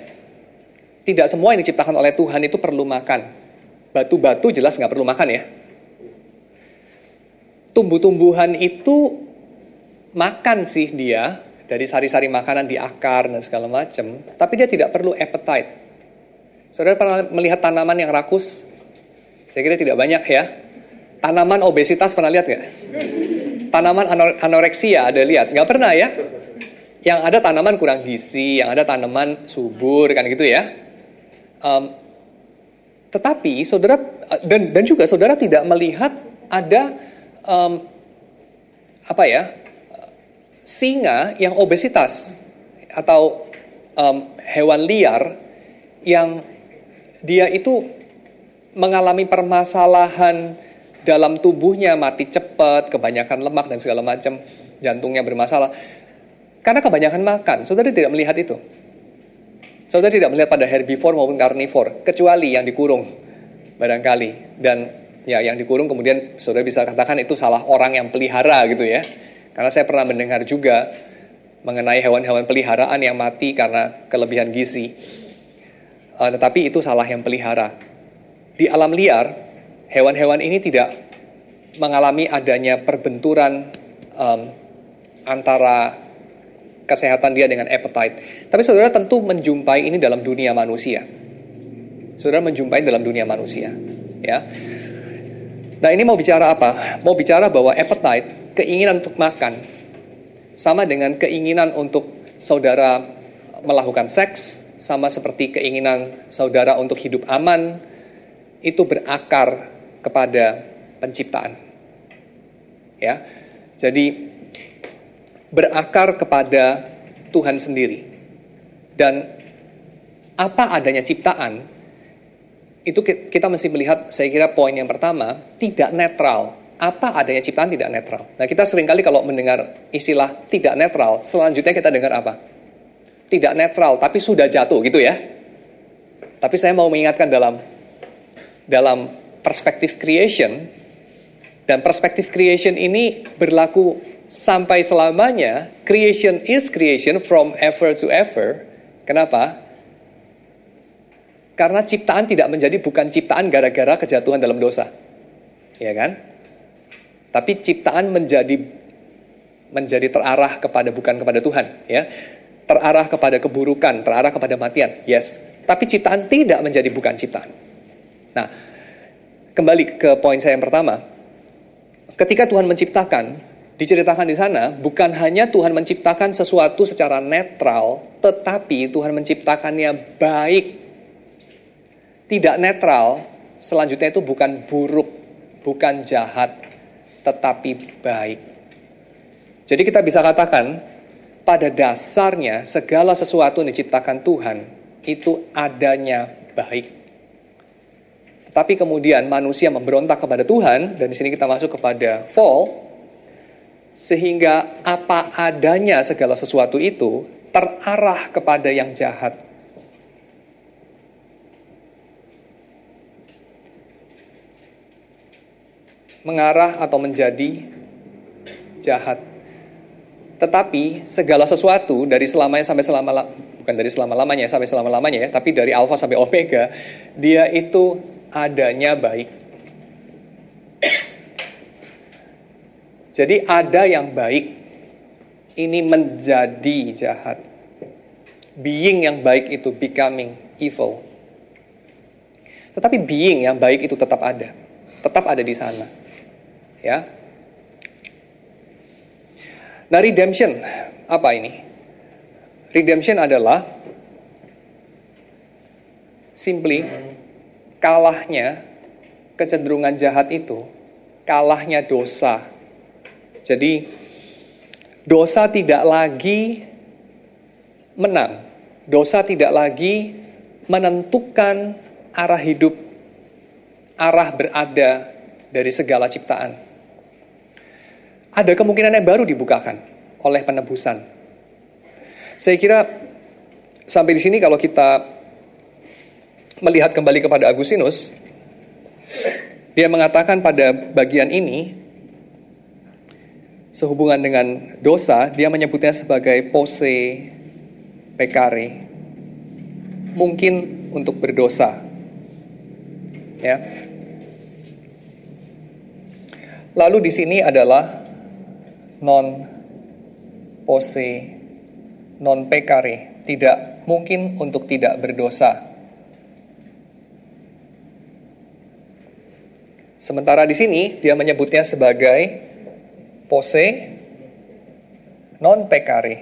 tidak semua yang diciptakan oleh Tuhan itu perlu makan. Batu-batu jelas nggak perlu makan ya. Tumbuh-tumbuhan itu makan sih dia, dari sari-sari makanan di akar dan segala macam, tapi dia tidak perlu appetite. Saudara pernah melihat tanaman yang rakus? Saya kira tidak banyak ya. Tanaman obesitas pernah lihat nggak? Tanaman anoreksia ada lihat? Nggak pernah ya? Yang ada tanaman kurang gizi, yang ada tanaman subur, kan gitu ya. Tetapi saudara, dan juga saudara tidak melihat ada singa yang obesitas atau hewan liar yang dia itu mengalami permasalahan dalam tubuhnya, mati cepat, kebanyakan lemak dan segala macam, jantungnya bermasalah karena kebanyakan makan. Saudara tidak melihat itu. Saudara tidak melihat pada herbivore maupun karnivore, kecuali yang dikurung barangkali. Dan ya yang dikurung kemudian saudara bisa katakan itu salah orang yang pelihara gitu ya. Karena saya pernah mendengar juga mengenai hewan-hewan peliharaan yang mati karena kelebihan gizi. Tetapi itu salah yang pelihara. Di alam liar, hewan-hewan ini tidak mengalami adanya perbenturan antara kesehatan dia dengan appetite. Tapi saudara tentu menjumpai ini dalam dunia manusia. Saudara menjumpai dalam dunia manusia. Ya. Nah ini mau bicara apa? Mau bicara bahwa appetite, keinginan untuk makan, sama dengan keinginan untuk saudara melakukan seks, sama seperti keinginan saudara untuk hidup aman, itu berakar kepada penciptaan. Ya, jadi berakar kepada Tuhan sendiri. Dan apa adanya ciptaan, itu kita mesti melihat, saya kira poin yang pertama, tidak netral. Apa adanya ciptaan tidak netral. Nah kita seringkali kalau mendengar istilah tidak netral, selanjutnya kita dengar apa? Tidak netral, tapi sudah jatuh gitu ya. Tapi saya mau mengingatkan dalam perspektif creation, dan perspektif creation ini berlaku sampai selamanya. Creation is creation from ever to ever. Kenapa? Karena ciptaan tidak menjadi bukan ciptaan gara-gara kejatuhan dalam dosa. Ya kan? Tapi ciptaan menjadi terarah kepada bukan kepada Tuhan, ya. Terarah kepada keburukan, terarah kepada matian. Yes. Tapi ciptaan tidak menjadi bukan ciptaan. Nah, kembali ke poin saya yang pertama. Ketika Tuhan menciptakan, diceritakan di sana, bukan hanya Tuhan menciptakan sesuatu secara netral, tetapi Tuhan menciptakannya baik. Tidak netral, selanjutnya itu bukan buruk, bukan jahat, tetapi baik. Jadi kita bisa katakan, pada dasarnya segala sesuatu yang diciptakan Tuhan, itu adanya baik. Tapi kemudian manusia memberontak kepada Tuhan, dan di sini kita masuk kepada fall, sehingga apa adanya segala sesuatu itu terarah kepada yang jahat. Mengarah atau menjadi jahat. Tetapi segala sesuatu dari selamanya sampai bukan dari selama-lamanya sampai selama-lamanya ya, tapi dari alfa sampai omega, dia itu adanya baik. Jadi ada yang baik, ini menjadi jahat. being yang baik itu becoming evil. Tetapi being yang baik itu tetap ada di sana. Ya. Nah, redemption apa ini? Redemption adalah simply kalahnya kecenderungan jahat itu, kalahnya dosa. Jadi dosa tidak lagi menang, dosa tidak lagi menentukan arah hidup, arah berada dari segala ciptaan. Ada kemungkinan yang baru dibukakan oleh penebusan. Saya kira sampai di sini kalau kita melihat kembali kepada Agustinus, dia mengatakan pada bagian ini, sehubungan dengan dosa, dia menyebutnya sebagai posse peccare, mungkin untuk berdosa. Ya. Lalu di sini adalah non posse non peccare, tidak mungkin untuk tidak berdosa. Sementara di sini dia menyebutnya sebagai posse non peccare,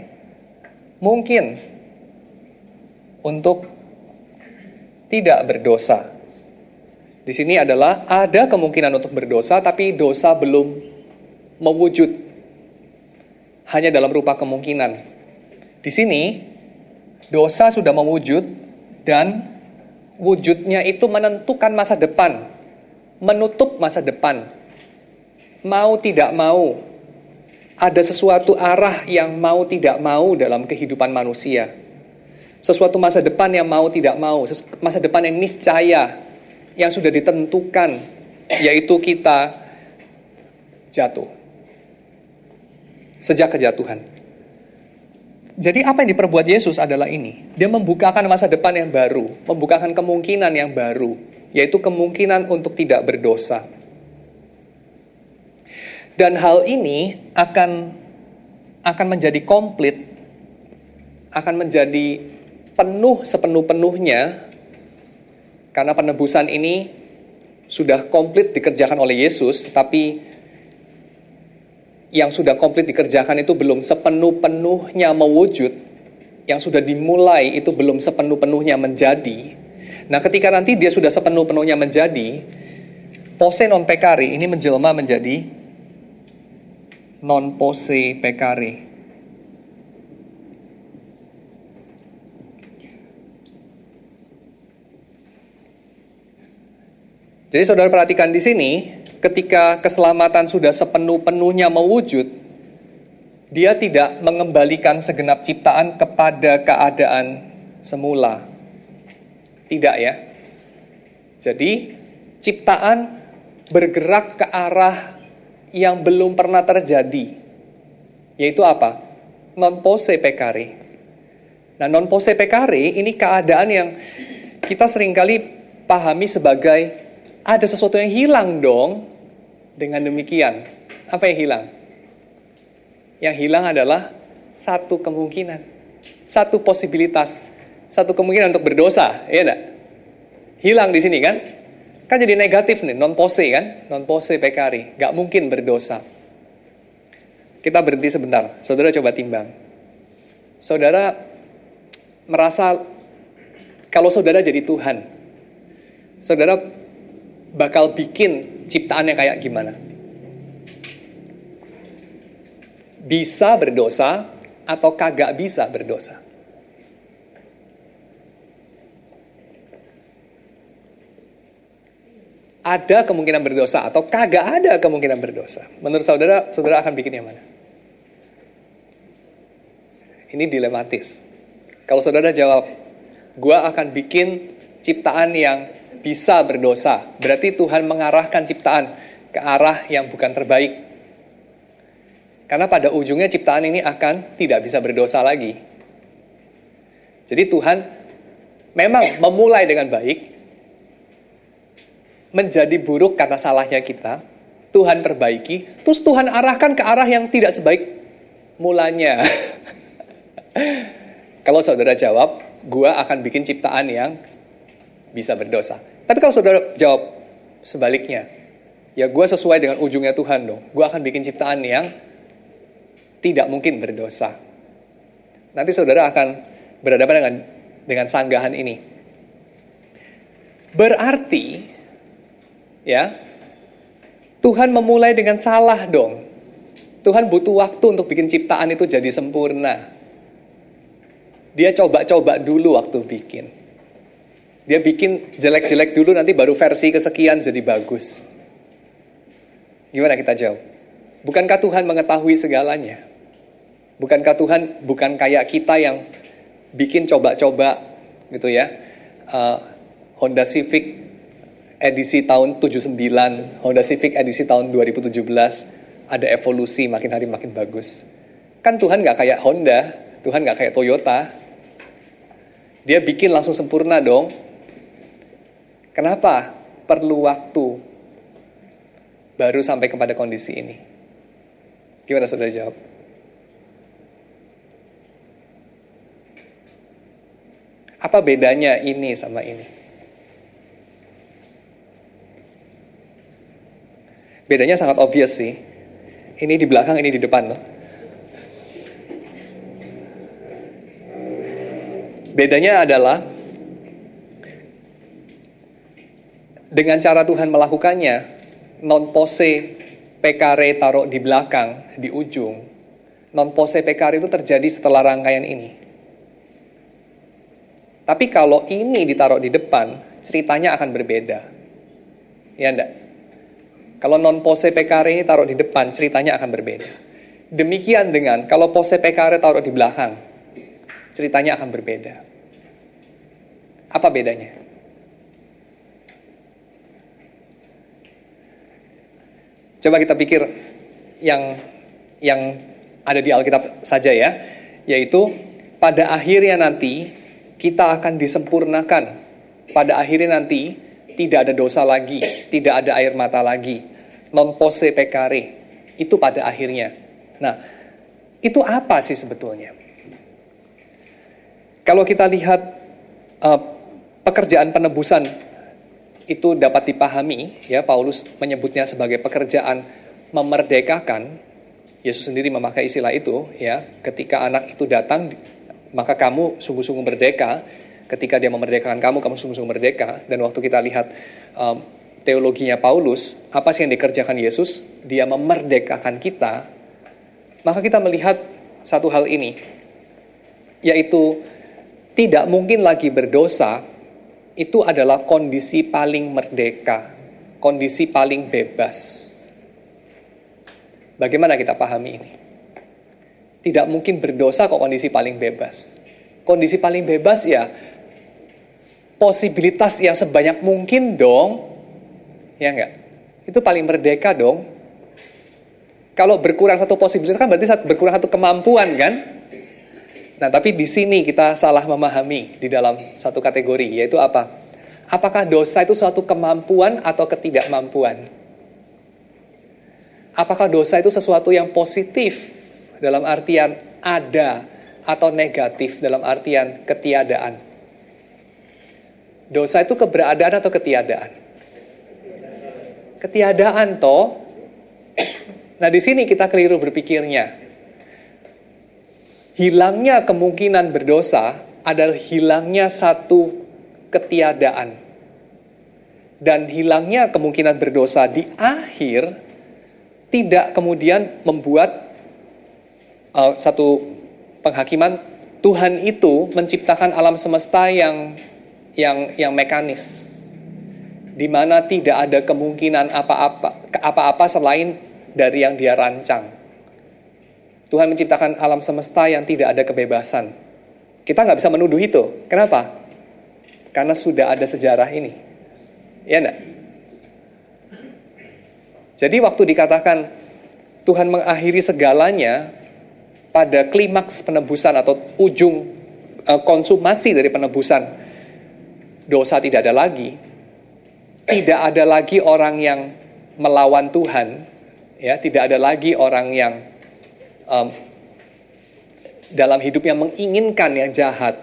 mungkin untuk tidak berdosa. Di sini adalah ada kemungkinan untuk berdosa, tapi dosa belum mewujud, hanya dalam rupa kemungkinan. Di sini, dosa sudah mewujud dan wujudnya itu menentukan masa depan, menutup masa depan. Mau tidak mau, ada sesuatu arah yang mau tidak mau dalam kehidupan manusia. Sesuatu masa depan yang mau tidak mau, masa depan yang niscaya, yang sudah ditentukan, yaitu kita jatuh. Sejak kejatuhan. Jadi apa yang diperbuat Yesus adalah ini. Dia membukakan masa depan yang baru, membukakan kemungkinan yang baru, yaitu kemungkinan untuk tidak berdosa. Dan hal ini akan menjadi komplit, akan menjadi penuh sepenuh-penuhnya, karena penebusan ini sudah komplit dikerjakan oleh Yesus, tapi yang sudah komplit dikerjakan itu belum sepenuh-penuhnya mewujud, yang sudah dimulai itu belum sepenuh-penuhnya menjadi. Nah, ketika nanti dia sudah sepenuh-penuhnya menjadi, posse non peccare ini menjelma menjadi non posse peccare. Jadi saudara perhatikan di sini, ketika keselamatan sudah sepenuh-penuhnya mewujud, dia tidak mengembalikan segenap ciptaan kepada keadaan semula. Tidak ya. Jadi, ciptaan bergerak ke arah yang belum pernah terjadi. Yaitu apa? Non posse peccare. Nah, non posse peccare ini keadaan yang kita seringkali pahami sebagai ada sesuatu yang hilang dong. Dengan demikian, apa yang hilang? Yang hilang adalah satu kemungkinan, satu posibilitas, satu kemungkinan untuk berdosa, ya enggak? Hilang di sini kan? Kan jadi negatif nih, non posse kan? Non posse peccare, nggak mungkin berdosa. Kita berhenti sebentar, saudara coba timbang. Saudara merasa kalau saudara jadi Tuhan, saudara bakal bikin ciptaannya kayak gimana? Bisa berdosa atau kagak bisa berdosa? Ada kemungkinan berdosa atau kagak ada kemungkinan berdosa? Menurut saudara, saudara akan bikin yang mana? Ini dilematis. Kalau saudara jawab, gua akan bikin ciptaan yang bisa berdosa, berarti Tuhan mengarahkan ciptaan ke arah yang bukan terbaik. Karena pada ujungnya ciptaan ini akan tidak bisa berdosa lagi. Jadi Tuhan memang memulai dengan baik, menjadi buruk karena salahnya kita, Tuhan perbaiki, terus Tuhan arahkan ke arah yang tidak sebaik mulanya. Kalau saudara jawab, gue akan bikin ciptaan yang bisa berdosa. Tapi kalau saudara jawab sebaliknya, ya gue sesuai dengan ujungnya Tuhan dong. Gue akan bikin ciptaan yang tidak mungkin berdosa. Nanti saudara akan berhadapan dengan sanggahan ini. Berarti, ya, Tuhan memulai dengan salah dong. Tuhan butuh waktu untuk bikin ciptaan itu jadi sempurna. Dia coba-coba dulu waktu bikin. Dia bikin jelek-jelek dulu, nanti baru versi kesekian jadi bagus. Gimana kita jawab? Bukankah Tuhan mengetahui segalanya? Bukankah Tuhan bukan kayak kita yang bikin coba-coba gitu ya? Honda Civic edisi tahun 79, Honda Civic edisi tahun 2017, ada evolusi makin hari makin bagus. Kan Tuhan nggak kayak Honda, Tuhan nggak kayak Toyota. Dia bikin langsung sempurna dong. Kenapa? Perlu waktu baru sampai kepada kondisi ini. Gimana saudara jawab? Apa bedanya ini sama ini? Bedanya sangat obvious sih. Ini di belakang, ini di depan loh. Bedanya adalah dengan cara Tuhan melakukannya, non pose pekare taruh di belakang, di ujung. Non pose pekare itu terjadi setelah rangkaian ini. Tapi kalau ini ditaruh di depan, ceritanya akan berbeda. Ya enggak? Kalau non pose pekare ini taruh di depan, ceritanya akan berbeda. Demikian dengan kalau pose pekare taruh di belakang, ceritanya akan berbeda. Apa bedanya? Coba kita pikir yang ada di Alkitab saja ya, yaitu pada akhirnya nanti kita akan disempurnakan. Pada akhirnya nanti tidak ada dosa lagi, tidak ada air mata lagi. Non posse peccare, itu pada akhirnya. Nah, itu apa sih sebetulnya? Kalau kita lihat pekerjaan penebusan itu dapat dipahami, ya Paulus menyebutnya sebagai pekerjaan memerdekakan. Yesus sendiri memakai istilah itu, ya. Ketika anak itu datang, maka kamu sungguh-sungguh merdeka. Ketika dia memerdekakan kamu, kamu sungguh-sungguh merdeka. Dan waktu kita lihat teologinya Paulus, apa sih yang dikerjakan Yesus? Dia memerdekakan kita. Maka kita melihat satu hal ini, yaitu tidak mungkin lagi berdosa. Itu adalah kondisi paling merdeka, kondisi paling bebas. Bagaimana kita pahami ini? Tidak mungkin berdosa kok kondisi paling bebas. Kondisi paling bebas ya posibilitas yang sebanyak mungkin dong. Ya enggak? Itu paling merdeka dong. Kalau berkurang satu posibilitas kan berarti berkurang satu kemampuan kan? Nah, tapi di sini kita salah memahami di dalam satu kategori, yaitu apa? Apakah dosa itu suatu kemampuan atau ketidakmampuan? Apakah dosa itu sesuatu yang positif dalam artian ada atau negatif dalam artian ketiadaan? Dosa itu keberadaan atau ketiadaan? Ketiadaan toh. Nah, di sini kita keliru berpikirnya. Hilangnya kemungkinan berdosa adalah hilangnya satu ketiadaan. Dan hilangnya kemungkinan berdosa di akhir tidak kemudian membuat satu penghakiman Tuhan itu menciptakan alam semesta yang mekanis, di mana tidak ada kemungkinan apa-apa selain dari yang Dia rancang. Tuhan menciptakan alam semesta yang tidak ada kebebasan. Kita nggak bisa menuduh itu. Kenapa? Karena sudah ada sejarah ini. Ya enggak? Jadi waktu dikatakan Tuhan mengakhiri segalanya pada klimaks penebusan atau ujung konsumasi dari penebusan, dosa tidak ada lagi. Tidak ada lagi orang yang melawan Tuhan, ya, tidak ada lagi orang dalam hidupnya menginginkan yang jahat,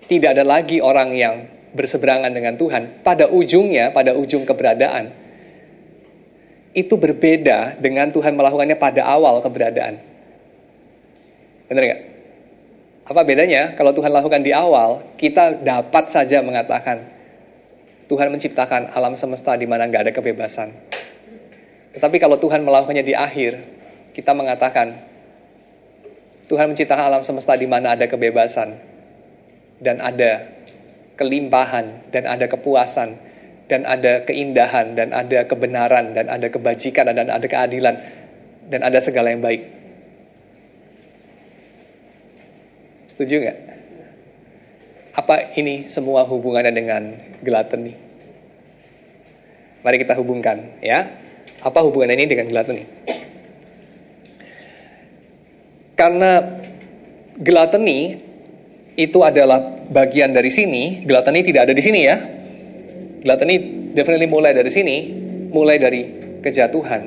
tidak ada lagi orang yang berseberangan dengan Tuhan, pada ujungnya, pada ujung keberadaan, itu berbeda dengan Tuhan melakukannya pada awal keberadaan. Benar nggak? Apa bedanya? Kalau Tuhan lakukan di awal, kita dapat saja mengatakan Tuhan menciptakan alam semesta di mana nggak ada kebebasan. Tetapi kalau Tuhan melakukannya di akhir, kita mengatakan Tuhan menciptakan alam semesta di mana ada kebebasan dan ada kelimpahan dan ada kepuasan dan ada keindahan dan ada kebenaran dan ada kebajikan dan ada keadilan dan ada segala yang baik. Setuju nggak? Apa ini semua hubungannya dengan gluttony? Mari kita hubungkan, ya. Apa hubungannya ini dengan gluttony? Karena gluttony itu adalah bagian dari sini, gluttony tidak ada di sini ya. Gluttony definitely mulai dari sini, mulai dari kejatuhan.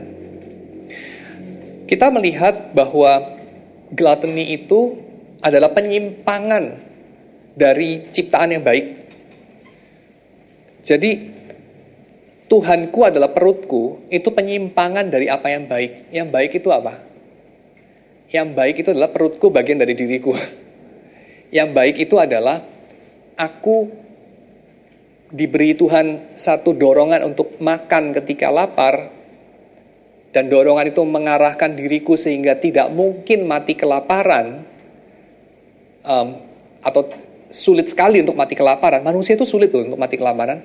Kita melihat bahwa gluttony itu adalah penyimpangan dari ciptaan yang baik. Jadi Tuhanku adalah perutku, itu penyimpangan dari apa yang baik. Yang baik itu apa? Yang baik itu adalah perutku bagian dari diriku. Yang baik itu adalah aku diberi Tuhan satu dorongan untuk makan ketika lapar, dan dorongan itu mengarahkan diriku sehingga tidak mungkin mati kelaparan, atau sulit sekali untuk mati kelaparan. Manusia itu sulit loh untuk mati kelaparan.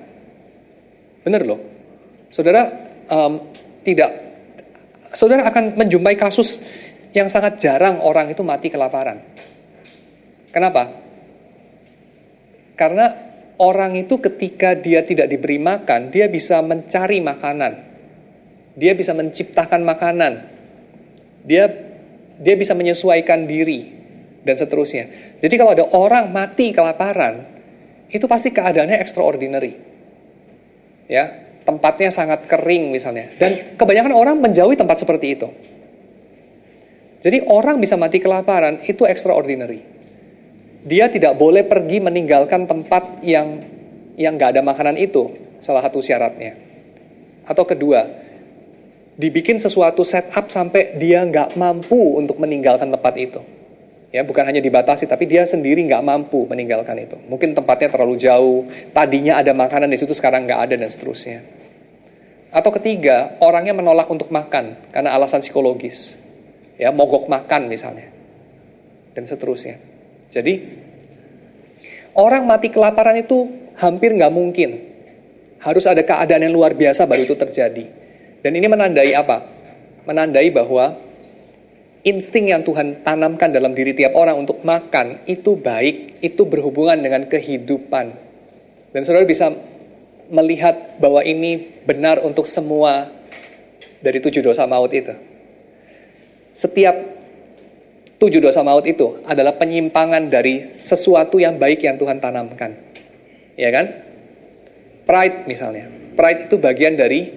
Benar loh. Saudara saudara akan menjumpai kasus yang sangat jarang orang itu mati kelaparan. Kenapa? Karena orang itu ketika dia tidak diberi makan, dia bisa mencari makanan. Dia bisa menciptakan makanan. Dia bisa menyesuaikan diri dan seterusnya. Jadi kalau ada orang mati kelaparan, itu pasti keadaannya extraordinary. Ya, tempatnya sangat kering misalnya. Dan kebanyakan orang menjauhi tempat seperti itu. Jadi orang bisa mati kelaparan itu extraordinary. Dia tidak boleh pergi meninggalkan tempat yang nggak ada makanan itu, salah satu syaratnya. Atau kedua, dibikin sesuatu setup sampai dia nggak mampu untuk meninggalkan tempat itu. Ya, bukan hanya dibatasi, tapi dia sendiri nggak mampu meninggalkan itu. Mungkin tempatnya terlalu jauh, tadinya ada makanan di situ, sekarang nggak ada, dan seterusnya. Atau ketiga, orangnya menolak untuk makan karena alasan psikologis. Ya, mogok makan misalnya, dan seterusnya. Jadi, orang mati kelaparan itu hampir nggak mungkin. Harus ada keadaan yang luar biasa baru itu terjadi. Dan ini menandai apa? Menandai bahwa insting yang Tuhan tanamkan dalam diri tiap orang untuk makan itu baik, itu berhubungan dengan kehidupan. Dan saudara bisa melihat bahwa ini benar untuk semua dari 7 dosa maut itu. Setiap 7 dosa maut itu adalah penyimpangan dari sesuatu yang baik yang Tuhan tanamkan. Ya kan? Pride misalnya. Pride itu bagian dari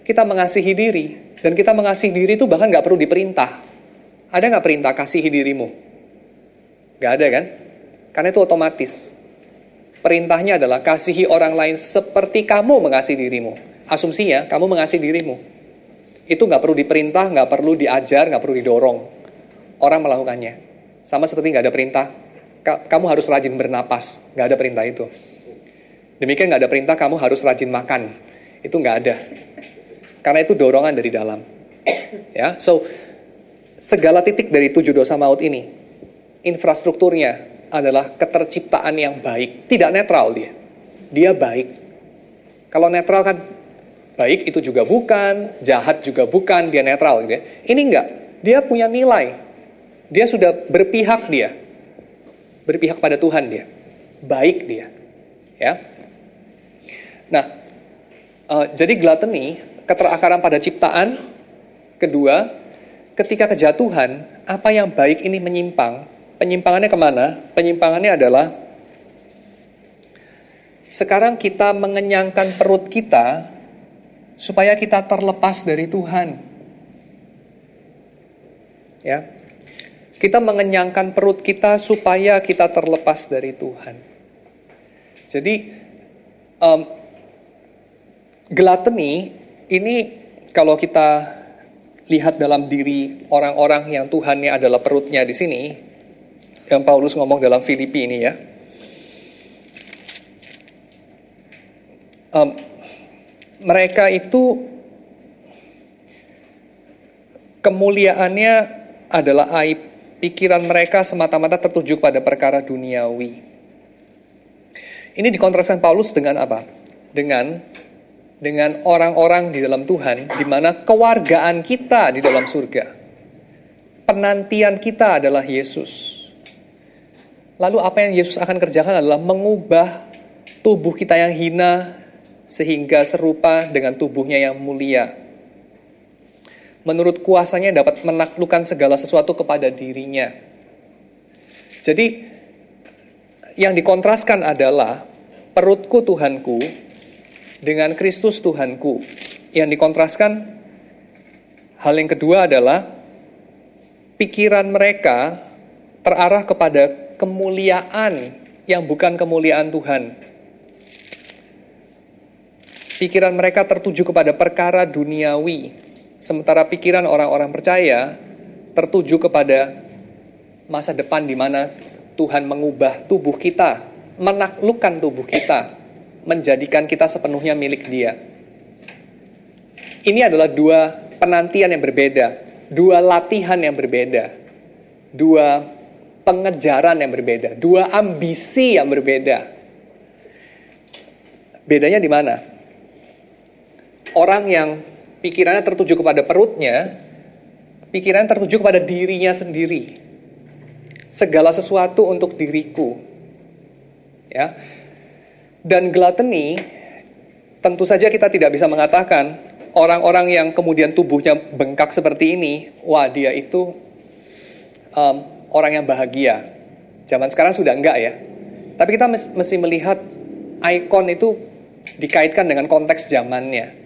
kita mengasihi diri. Dan kita mengasihi diri itu bahkan gak perlu diperintah. Ada gak perintah kasihi dirimu? Gak ada kan? Karena itu otomatis. Perintahnya adalah kasihi orang lain seperti kamu mengasihi dirimu. Asumsinya kamu mengasihi dirimu. Itu gak perlu diperintah, gak perlu diajar, gak perlu didorong. Orang melakukannya. Sama seperti gak ada perintah, kamu harus rajin bernapas. Gak ada perintah itu. Demikian gak ada perintah, kamu harus rajin makan. Itu gak ada. Karena itu dorongan dari dalam. Ya, so segala titik dari 7 dosa maut ini, infrastrukturnya adalah keterciptaan yang baik. Tidak netral dia. Dia baik. Kalau netral kan baik itu juga bukan, jahat juga bukan, dia netral gitu ya. Ini enggak. Dia punya nilai. Dia sudah berpihak dia. Berpihak pada Tuhan dia. Baik dia. Ya. Nah, jadi gluttony keterakaran pada ciptaan. Kedua, ketika kejatuhan, apa yang baik ini menyimpang. Penyimpangannya kemana? Penyimpangannya adalah sekarang kita mengenyangkan perut kita supaya kita terlepas dari Tuhan. Ya. Kita mengenyangkan perut kita supaya kita terlepas dari Tuhan. Jadi, gluttony ini kalau kita lihat dalam diri orang-orang yang Tuhannya adalah perutnya di sini, yang Paulus ngomong dalam Filipi ini ya. Mereka itu kemuliaannya adalah aib. Pikiran mereka semata-mata tertuju pada perkara duniawi. Ini dikontraskan Paulus dengan apa? Dengan orang-orang di dalam Tuhan, di mana kewargaan kita di dalam surga. Penantian kita adalah Yesus. Lalu apa yang Yesus akan kerjakan adalah mengubah tubuh kita yang hina sehingga serupa dengan tubuhnya yang mulia. Menurut kuasanya dapat menaklukkan segala sesuatu kepada dirinya. Jadi, yang dikontraskan adalah perutku Tuhanku dengan Kristus Tuhanku. Yang dikontraskan, hal yang kedua adalah pikiran mereka terarah kepada kemuliaan yang bukan kemuliaan Tuhan. Pikiran mereka tertuju kepada perkara duniawi. Sementara pikiran orang-orang percaya tertuju kepada masa depan di mana Tuhan mengubah tubuh kita, menaklukkan tubuh kita, menjadikan kita sepenuhnya milik Dia. Ini adalah dua penantian yang berbeda, dua latihan yang berbeda, dua pengejaran yang berbeda, dua ambisi yang berbeda. Bedanya di mana? Orang yang pikirannya tertuju kepada perutnya, pikirannya tertuju kepada dirinya sendiri. Segala sesuatu untuk diriku. Ya. Dan gluttony, tentu saja kita tidak bisa mengatakan orang-orang yang kemudian tubuhnya bengkak seperti ini, wah dia itu orang yang bahagia. Zaman sekarang sudah enggak ya. Tapi kita mesti melihat ikon itu dikaitkan dengan konteks zamannya.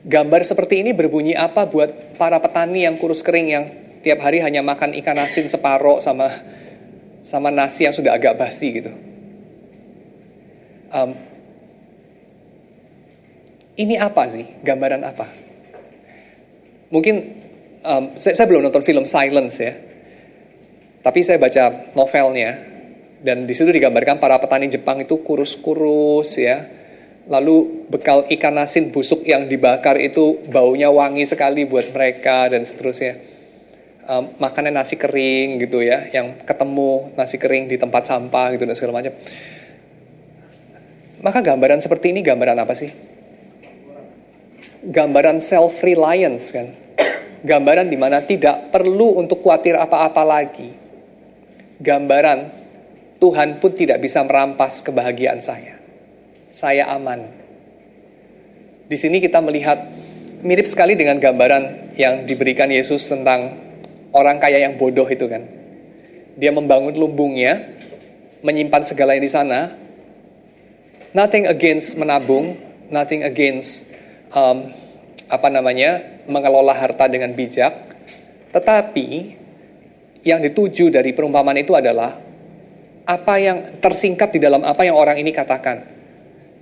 Gambar seperti ini berbunyi apa buat para petani yang kurus kering yang tiap hari hanya makan ikan asin separoh sama nasi yang sudah agak basi gitu. Ini apa sih? Gambaran apa? Mungkin saya belum nonton film Silence ya, tapi saya baca novelnya dan di situ digambarkan para petani Jepang itu kurus-kurus ya. Lalu bekal ikan asin busuk yang dibakar itu baunya wangi sekali buat mereka dan seterusnya. Makannya nasi kering gitu ya, yang ketemu nasi kering di tempat sampah gitu dan segala macam. Maka gambaran seperti ini gambaran apa sih? Gambaran self-reliance kan. Gambaran di mana tidak perlu untuk khawatir apa-apa lagi. Gambaran Tuhan pun tidak bisa merampas kebahagiaan saya. Saya aman. Di sini kita melihat mirip sekali dengan gambaran yang diberikan Yesus tentang orang kaya yang bodoh itu kan. Dia membangun lumbungnya, menyimpan segala yang di sana. Nothing against menabung, nothing against mengelola harta dengan bijak. Tetapi yang dituju dari perumpamaan itu adalah apa yang tersingkap di dalam apa yang orang ini katakan.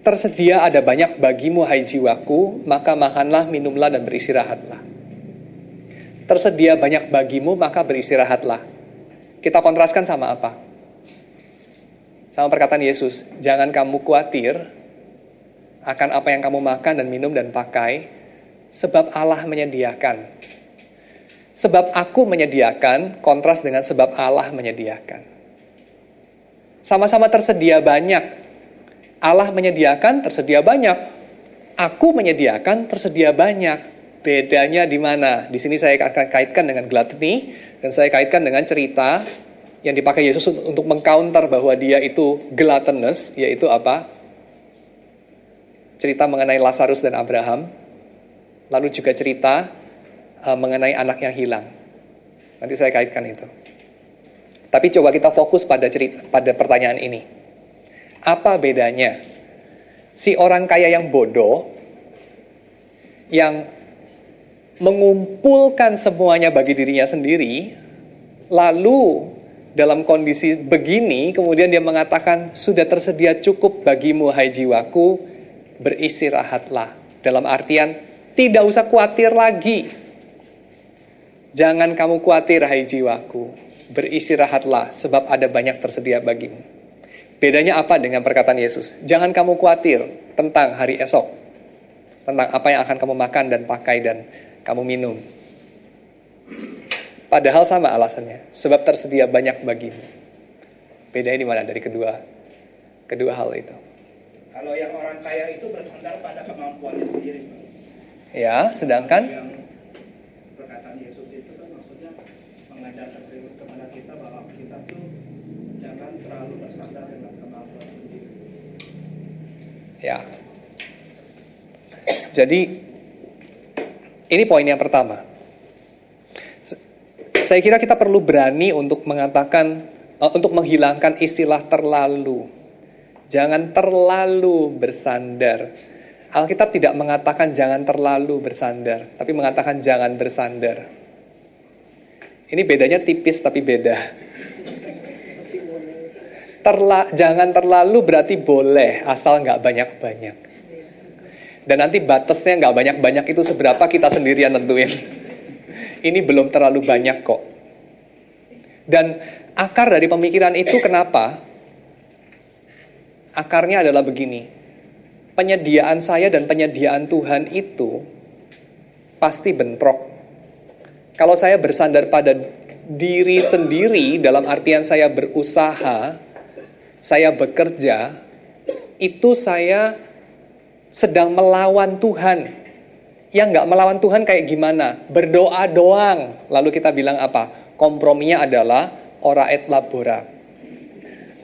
Tersedia ada banyak bagimu hai jiwaku, maka makanlah, minumlah, dan beristirahatlah. Tersedia banyak bagimu, maka beristirahatlah. Kita kontraskan sama apa? Sama perkataan Yesus, jangan kamu khawatir akan apa yang kamu makan dan minum dan pakai, sebab Allah menyediakan. Sebab aku menyediakan, kontras dengan sebab Allah menyediakan. Sama-sama tersedia banyak. Allah menyediakan, tersedia banyak. Aku menyediakan, tersedia banyak. Bedanya di mana? Di sini saya akan kaitkan dengan gluttony, dan saya kaitkan dengan cerita yang dipakai Yesus untuk mengcounter bahwa dia itu gluttonous, yaitu apa? Cerita mengenai Lazarus dan Abraham, lalu juga cerita mengenai anak yang hilang. Nanti saya kaitkan itu. Tapi coba kita fokus pada pertanyaan ini. Apa bedanya si orang kaya yang bodoh, yang mengumpulkan semuanya bagi dirinya sendiri, Lalu dalam kondisi begini, kemudian dia mengatakan, sudah tersedia cukup bagimu, hai jiwaku, beristirahatlah. Dalam artian, tidak usah khawatir lagi. Jangan kamu khawatir, hai jiwaku, beristirahatlah, sebab ada banyak tersedia bagimu. Bedanya apa dengan perkataan Yesus? Jangan kamu khawatir tentang hari esok, tentang apa yang akan kamu makan dan pakai dan kamu minum. Padahal sama alasannya, sebab tersedia banyak bagimu. Bedanya di mana dari kedua hal itu? Kalau yang orang kaya itu bersandar pada kemampuannya sendiri. Ya, sedangkan Yang perkataan Yesus itu kan maksudnya mengajarkan kepada kita bahwa kita tuh jangan terlalu bersandar dengan kemampuan sendiri. ya. Jadi ini poin yang pertama. Saya kira kita perlu berani untuk mengatakan, untuk menghilangkan istilah terlalu. Jangan terlalu bersandar. Alkitab tidak mengatakan jangan terlalu bersandar, tapi mengatakan jangan bersandar. Ini bedanya tipis tapi beda. Jangan terlalu berarti boleh, asal nggak banyak-banyak. Dan nanti batasnya nggak banyak-banyak itu seberapa kita sendirian tentuin. Ini belum terlalu banyak kok. Dan akar dari pemikiran itu kenapa? Akarnya adalah begini. Penyediaan saya dan penyediaan Tuhan itu pasti bentrok. Kalau saya bersandar pada diri sendiri, dalam artian saya berusaha, saya bekerja, itu saya sedang melawan Tuhan. Yang nggak melawan Tuhan kayak gimana? Berdoa doang. Lalu kita bilang apa? Komprominya adalah ora et labora.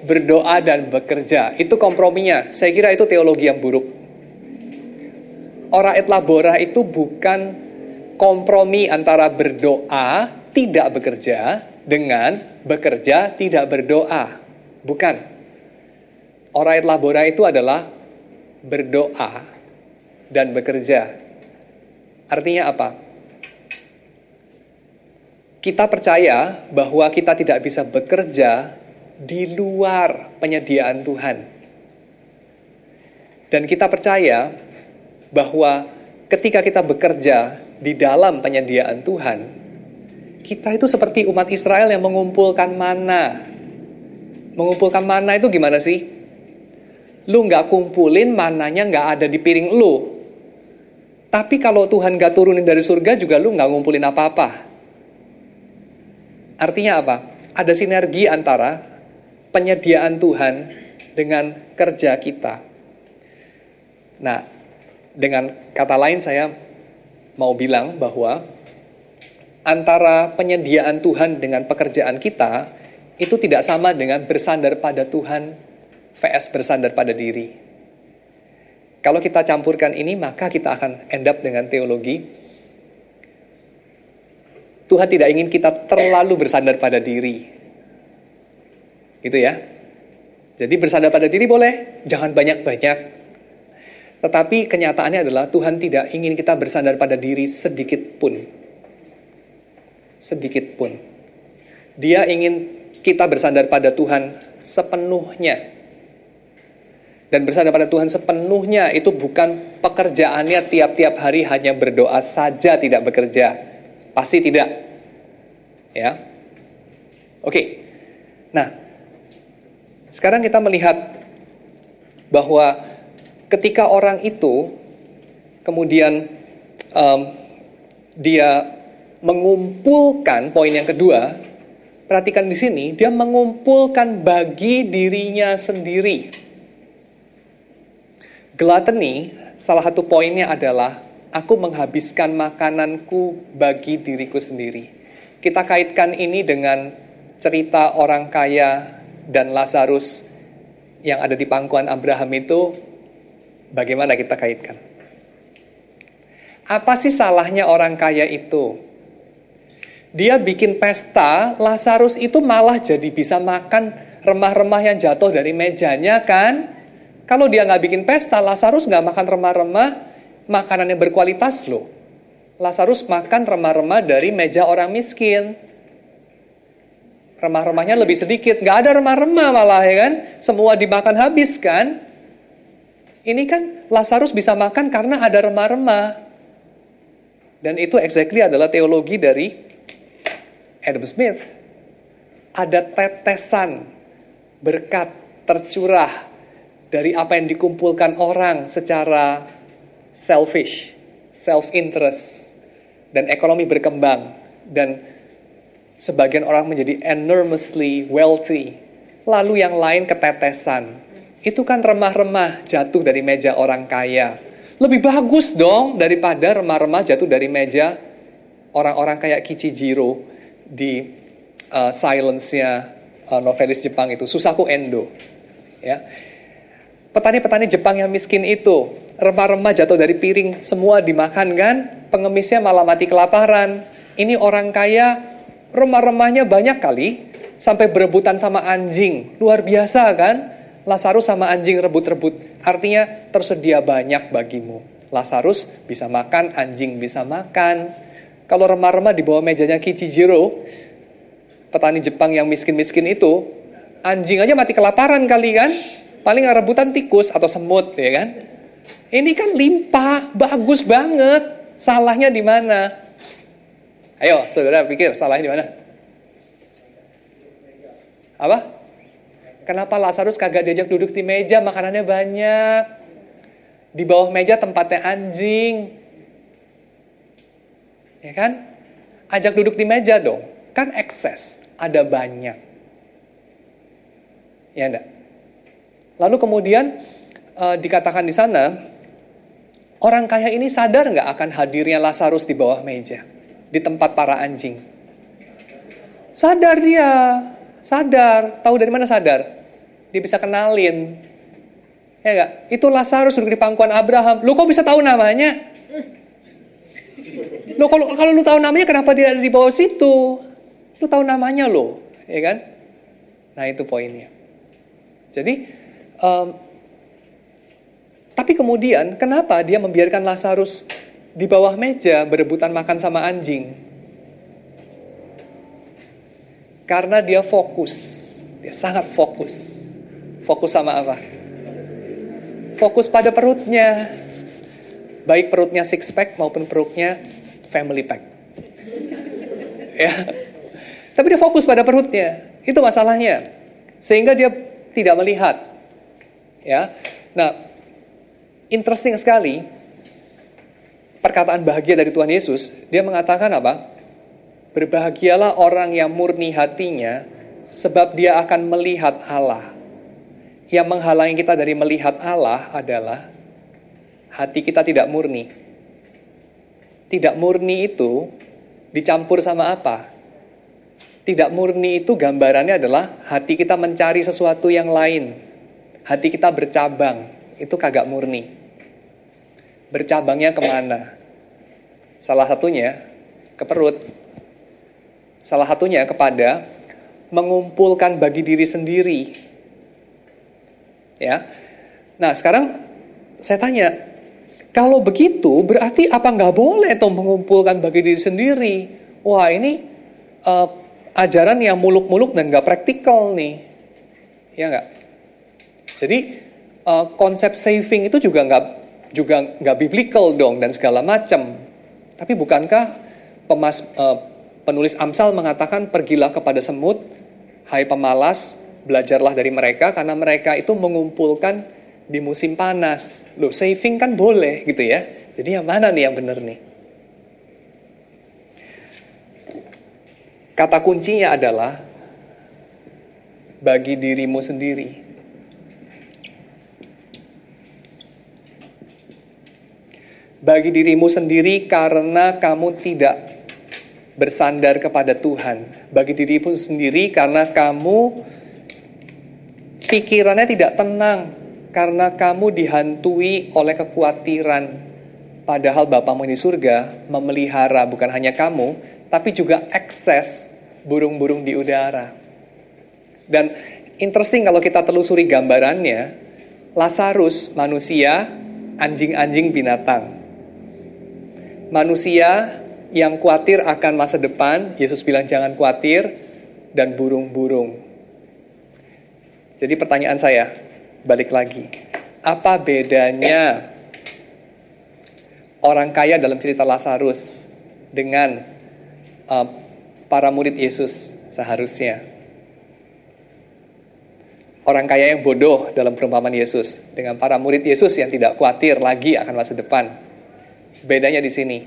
Berdoa dan bekerja. Itu komprominya. Saya kira itu teologi yang buruk. Ora et labora itu bukan kompromi antara berdoa, tidak bekerja, dengan bekerja, tidak berdoa. Bukan. Ora et labora itu adalah berdoa dan bekerja. Artinya apa? Kita percaya bahwa kita tidak bisa bekerja di luar penyediaan Tuhan. Dan kita percaya bahwa ketika kita bekerja di dalam penyediaan Tuhan, kita itu seperti umat Israel yang mengumpulkan mana. Mengumpulkan mana itu gimana sih? Lu nggak kumpulin, mananya nggak ada di piring lu. Tapi kalau Tuhan gak turunin dari surga juga lu gak ngumpulin apa-apa. Artinya apa? Ada sinergi antara penyediaan Tuhan dengan kerja kita. Nah, dengan kata lain saya mau bilang bahwa antara penyediaan Tuhan dengan pekerjaan kita itu tidak sama dengan bersandar pada Tuhan vs bersandar pada diri. Kalau kita campurkan ini, maka kita akan end up dengan teologi. Tuhan tidak ingin kita terlalu bersandar pada diri. Gitu ya. Jadi bersandar pada diri boleh, jangan banyak-banyak. Tetapi kenyataannya adalah Tuhan tidak ingin kita bersandar pada diri sedikit pun. Sedikit pun. Dia ingin kita bersandar pada Tuhan sepenuhnya. Dan bersandar pada Tuhan sepenuhnya itu bukan pekerjaannya tiap-tiap hari hanya berdoa saja tidak bekerja. Pasti tidak. Ya. Oke. Nah, sekarang kita melihat bahwa ketika orang itu kemudian dia mengumpulkan, poin yang kedua, perhatikan di sini, dia mengumpulkan bagi dirinya sendiri. Gluttony, salah satu poinnya adalah aku menghabiskan makananku bagi diriku sendiri. Kita kaitkan ini dengan cerita orang kaya dan Lazarus yang ada di pangkuan Abraham itu. Bagaimana kita kaitkan? Apa sih salahnya orang kaya itu? Dia bikin pesta, Lazarus itu malah jadi bisa makan remah-remah yang jatuh dari mejanya kan? Kalau dia nggak bikin pesta, Lazarus nggak makan remah-remah, makanan yang berkualitas loh. Lazarus makan remah-remah dari meja orang miskin. Remah-remahnya lebih sedikit. Nggak ada remah-remah malah ya kan. Semua dimakan habis kan. Ini kan Lazarus bisa makan karena ada remah-remah. Dan itu exactly adalah teologi dari Adam Smith. Ada tetesan berkat tercurah dari apa yang dikumpulkan orang secara selfish, self-interest, dan ekonomi berkembang. Dan sebagian orang menjadi enormously wealthy. Lalu yang lain ketetesan. Itu kan remah-remah jatuh dari meja orang kaya. Lebih bagus dong daripada remah-remah jatuh dari meja orang-orang kayak Kichijiro di Silence-nya novelis Jepang itu, Susaku Endo. Ya. Petani-petani Jepang yang miskin itu, remah-remah jatuh dari piring, semua dimakan kan, pengemisnya malah mati kelaparan. Ini orang kaya, remah-remahnya banyak kali, sampai berebutan sama anjing. Luar biasa kan? Lazarus sama anjing rebut-rebut. Artinya tersedia banyak bagimu. Lazarus bisa makan, anjing bisa makan. Kalau remah-remah di bawah mejanya Kichijiro, petani Jepang yang miskin-miskin itu, anjing aja mati kelaparan kali kan. Paling rebutan tikus atau semut ya kan. Ini kan limpah, bagus banget. Salahnya di mana? Ayo, saudara pikir salahnya di mana? Apa? Kenapa Lazarus kagak diajak duduk di meja, makanannya banyak. Di bawah meja tempatnya anjing. Ya kan? Ajak duduk di meja dong. Kan ekses, ada banyak. Ya enggak? Lalu kemudian dikatakan di sana, orang kaya ini sadar nggak akan hadirnya Lazarus di bawah meja, di tempat para anjing? Sadar dia, sadar. Tahu dari mana sadar? Dia bisa kenalin. Ya enggak? Itu Lazarus duduk di pangkuan Abraham. Lu kok bisa tahu namanya? Lu kalau lu tahu namanya, kenapa dia ada di bawah situ? Lu tahu namanya lo, ya kan? Nah itu poinnya. Jadi, tapi kemudian kenapa dia membiarkan Lazarus di bawah meja berebutan makan sama anjing? Karena dia fokus, dia sangat fokus. Fokus sama apa? Fokus pada perutnya. Baik perutnya six pack maupun perutnya family pack. Ya. Tapi dia fokus pada perutnya. Itu masalahnya. Sehingga dia tidak melihat. Ya. Nah, interesting sekali perkataan bahagia dari Tuhan Yesus. Dia mengatakan apa? Berbahagialah orang yang murni hatinya, sebab dia akan melihat Allah. Yang menghalangi kita dari melihat Allah adalah hati kita tidak murni. Tidak murni itu dicampur sama apa? Tidak murni itu gambarannya adalah hati kita mencari sesuatu yang lain. Hati kita bercabang. Itu kagak murni. Bercabangnya kemana? Salah satunya ke perut. Salah satunya kepada mengumpulkan bagi diri sendiri. Ya. Nah sekarang saya tanya, kalau begitu berarti apa nggak boleh tuh mengumpulkan bagi diri sendiri? Wah ini ajaran yang muluk-muluk dan nggak praktikal nih, ya nggak? Jadi konsep saving itu juga nggak biblical dong dan segala macam. Tapi bukankah penulis Amsal mengatakan pergilah kepada semut, hai pemalas, belajarlah dari mereka karena mereka itu mengumpulkan di musim panas. Loh, saving kan boleh gitu ya. Jadi yang mana nih yang benar nih? Kata kuncinya adalah bagi dirimu sendiri. Bagi dirimu sendiri karena kamu tidak bersandar kepada Tuhan. Bagi dirimu sendiri karena kamu pikirannya tidak tenang. Karena kamu dihantui oleh kekhawatiran. Padahal Bapamu di surga memelihara bukan hanya kamu, tapi juga ekses burung-burung di udara. Dan interesting kalau kita telusuri gambarannya, Lazarus manusia, anjing-anjing binatang. Manusia yang khawatir akan masa depan, Yesus bilang jangan khawatir. dan burung-burung. Jadi pertanyaan saya, balik lagi. Apa bedanya orang kaya dalam cerita Lazarus dengan para murid Yesus seharusnya? Orang kaya yang bodoh dalam perumpamaan Yesus dengan para murid Yesus yang tidak khawatir lagi akan masa depan. Bedanya di sini.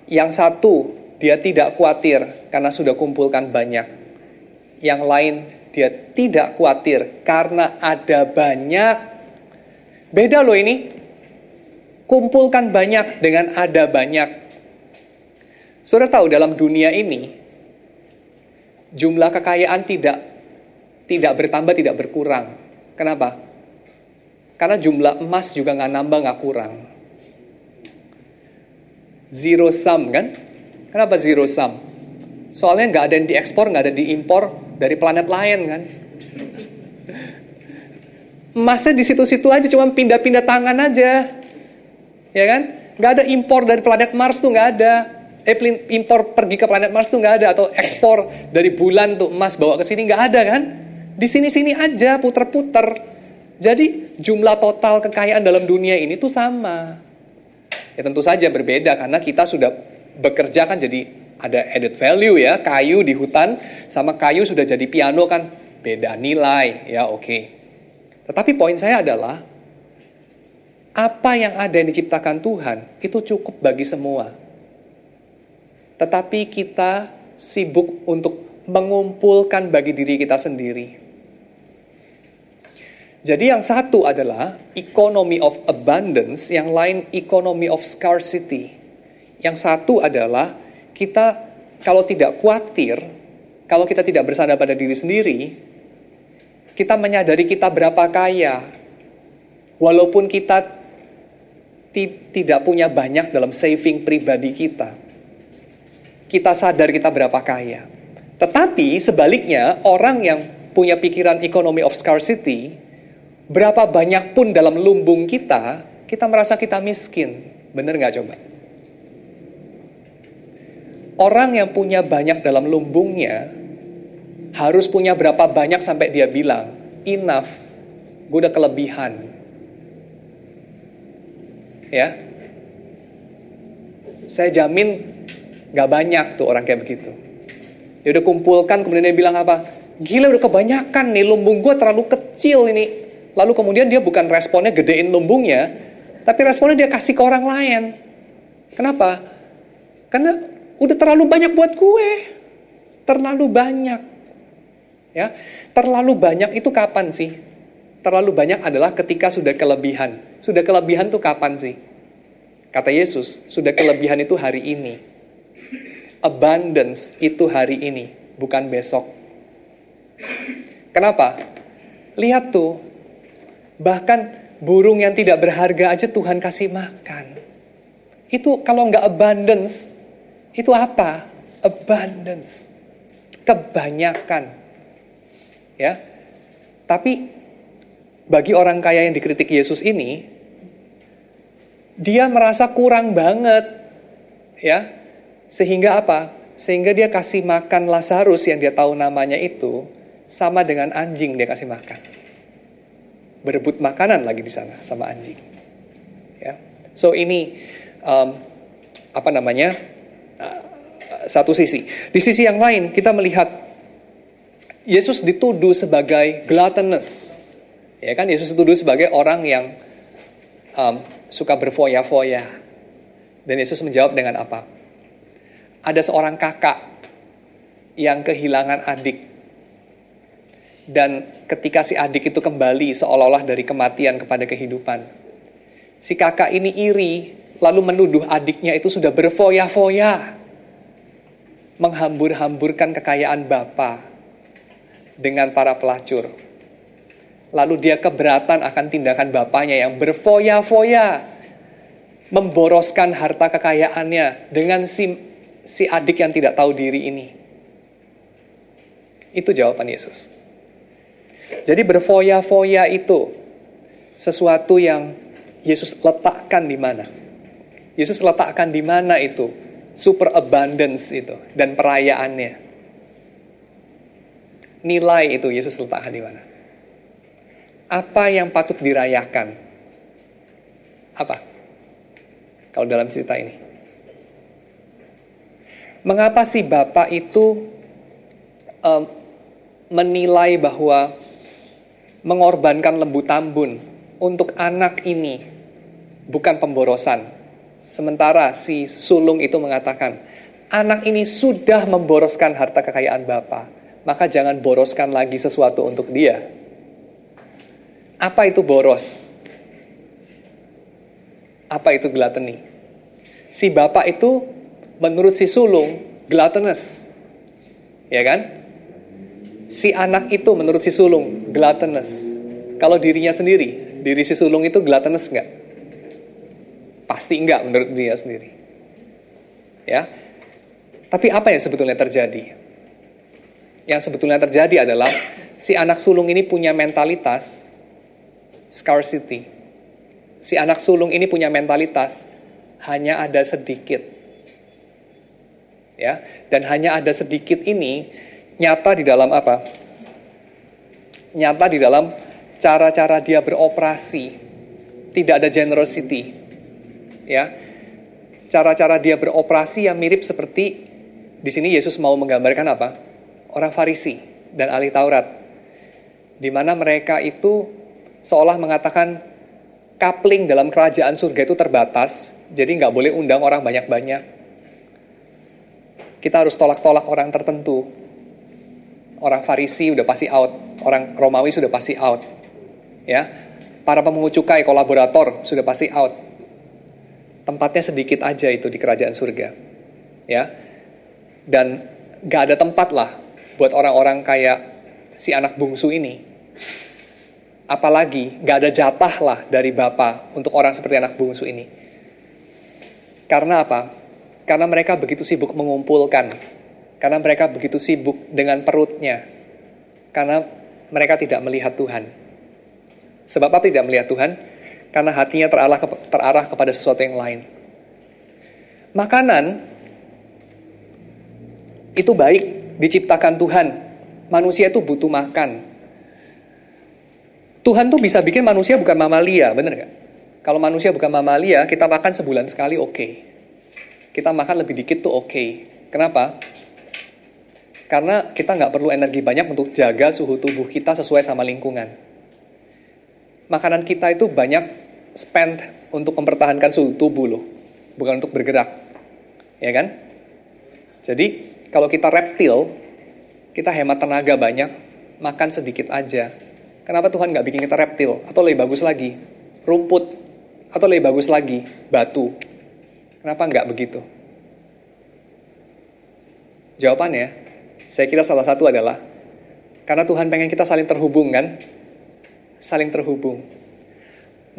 Yang satu, dia tidak khawatir karena sudah kumpulkan banyak. Yang lain, dia tidak khawatir karena ada banyak. Beda loh ini. Kumpulkan banyak dengan ada banyak. Saudara tahu dalam dunia ini, jumlah kekayaan tidak bertambah, tidak berkurang. Kenapa? Karena jumlah emas juga nggak nambah, nggak kurang. Zero sum kan? Kenapa zero sum? Soalnya nggak ada yang diekspor, nggak ada diimpor dari planet lain kan? Emasnya di situ-situ aja, cuma pindah-pindah tangan aja, ya kan? Nggak ada impor dari planet Mars tuh nggak ada. Impor pergi ke planet Mars tuh nggak ada, atau ekspor dari bulan tuh emas bawa ke sini nggak ada kan? Di sini-sini aja puter-puter. Jadi jumlah total kekayaan dalam dunia ini tuh sama. Ya tentu saja berbeda karena kita sudah bekerja kan, jadi ada added value ya. Kayu di hutan sama kayu sudah jadi piano kan beda nilai ya, oke. Tetapi poin saya adalah apa yang ada yang diciptakan Tuhan itu cukup bagi semua. Tetapi kita sibuk untuk mengumpulkan bagi diri kita sendiri. Jadi yang satu adalah economy of abundance, yang lain economy of scarcity. Yang satu adalah kita kalau tidak khawatir, kalau kita tidak bersandar pada diri sendiri, kita menyadari kita berapa kaya. Walaupun kita tidak punya banyak dalam saving pribadi kita. Kita sadar kita berapa kaya. Tetapi sebaliknya, orang yang punya pikiran economy of scarcity, berapa banyak pun dalam lumbung kita, kita merasa kita miskin. Bener gak coba? Orang yang punya banyak dalam lumbungnya, harus punya berapa banyak sampai dia bilang, enough, gue udah kelebihan. Ya, saya jamin gak banyak tuh orang kayak begitu. Dia udah kumpulkan, kemudian dia bilang apa? Gila udah kebanyakan nih, lumbung gue terlalu kecil ini. Lalu kemudian dia bukan responnya gedein lumbungnya, tapi responnya dia kasih ke orang lain. Kenapa? Karena udah terlalu banyak buat gue. Terlalu banyak. Ya, terlalu banyak itu kapan sih? Terlalu banyak adalah ketika sudah kelebihan. Sudah kelebihan tuh kapan sih? Kata Yesus, sudah kelebihan itu hari ini. Abundance itu hari ini, bukan besok. Kenapa? Lihat tuh. Bahkan burung yang tidak berharga aja Tuhan kasih makan. Itu kalau nggak abundance, itu apa? Abundance. Kebanyakan. Ya. Tapi bagi orang kaya yang dikritik Yesus ini, dia merasa kurang banget. Ya. Sehingga apa? Sehingga dia kasih makan Lazarus yang dia tahu namanya itu sama dengan anjing dia kasih makan. Berebut makanan lagi di sana sama anjing. Ya. So ini satu sisi. Di sisi yang lain kita melihat Yesus dituduh sebagai gluttonous. Ya kan, Yesus dituduh sebagai orang yang suka berfoya-foya. Dan Yesus menjawab dengan apa? Ada seorang kakak yang kehilangan adik. Dan ketika si adik itu kembali seolah-olah dari kematian kepada kehidupan, si kakak ini iri, lalu menuduh adiknya itu sudah berfoya-foya, menghambur-hamburkan kekayaan bapa dengan para pelacur. Lalu dia keberatan akan tindakan bapaknya yang berfoya-foya, memboroskan harta kekayaannya dengan si adik yang tidak tahu diri ini. Itu jawaban Yesus. Jadi berfoya-foya itu sesuatu yang Yesus letakkan di mana? Yesus letakkan di mana itu? Super abundance itu dan perayaannya. nilai itu Yesus letakkan di mana? Apa yang patut dirayakan? Apa? Kalau dalam cerita ini. Mengapa sih Bapak itu menilai bahwa mengorbankan lembu tambun untuk anak ini bukan pemborosan? Sementara si sulung itu mengatakan, anak ini sudah memboroskan harta kekayaan Bapak, maka jangan boroskan lagi sesuatu untuk dia. Apa itu boros? Apa itu gluttony? Si bapak itu menurut si sulung gluttonous. Ya kan? Si anak itu menurut si sulung gluttonous. Kalau dirinya sendiri, diri si sulung itu gluttonous enggak? Pasti enggak menurut dia sendiri. Ya. Tapi apa yang sebetulnya terjadi? Yang sebetulnya terjadi adalah si anak sulung ini punya mentalitas scarcity. Si anak sulung ini punya mentalitas hanya ada sedikit. Ya, dan hanya ada sedikit ini nyata di dalam apa? Nyata di dalam cara-cara dia beroperasi. Tidak ada generosity. Ya. Cara-cara dia beroperasi yang mirip seperti di sini Yesus mau menggambarkan apa? Orang Farisi dan ahli Taurat. Di mana mereka itu seolah mengatakan coupling dalam kerajaan surga itu terbatas, jadi nggak boleh undang orang banyak-banyak. Kita harus tolak-tolak orang tertentu. Orang Farisi udah pasti out, orang Romawi sudah pasti out. Ya, para pemungut cukai, kolaborator sudah pasti out. Tempatnya sedikit aja itu di kerajaan surga. Ya, dan nggak ada tempat lah buat orang-orang kayak si anak bungsu ini. Apalagi gak ada jatah lah dari Bapa untuk orang seperti anak bungsu ini. Karena apa? Karena mereka begitu sibuk mengumpulkan. Karena mereka begitu sibuk dengan perutnya. Karena mereka tidak melihat Tuhan. Sebab apa tidak melihat Tuhan? Karena hatinya terarah kepada sesuatu yang lain. Makanan itu baik, diciptakan Tuhan. Manusia itu butuh makan. Tuhan tuh bisa bikin manusia bukan mamalia, bener gak? Kalau manusia bukan mamalia, kita makan sebulan sekali oke. Kita makan lebih dikit tuh oke. Kenapa? Karena kita nggak perlu energi banyak untuk jaga suhu tubuh kita sesuai sama lingkungan. Makanan kita itu banyak spend untuk mempertahankan suhu tubuh loh, bukan untuk bergerak. Ya kan? Jadi, kalau kita reptil, kita hemat tenaga banyak, makan sedikit aja. Kenapa Tuhan nggak bikin kita reptil? Atau lebih bagus lagi, rumput. Atau lebih bagus lagi, batu. Kenapa nggak begitu? Jawabannya, saya kira salah satu adalah, karena Tuhan pengen kita saling terhubung kan? Saling terhubung.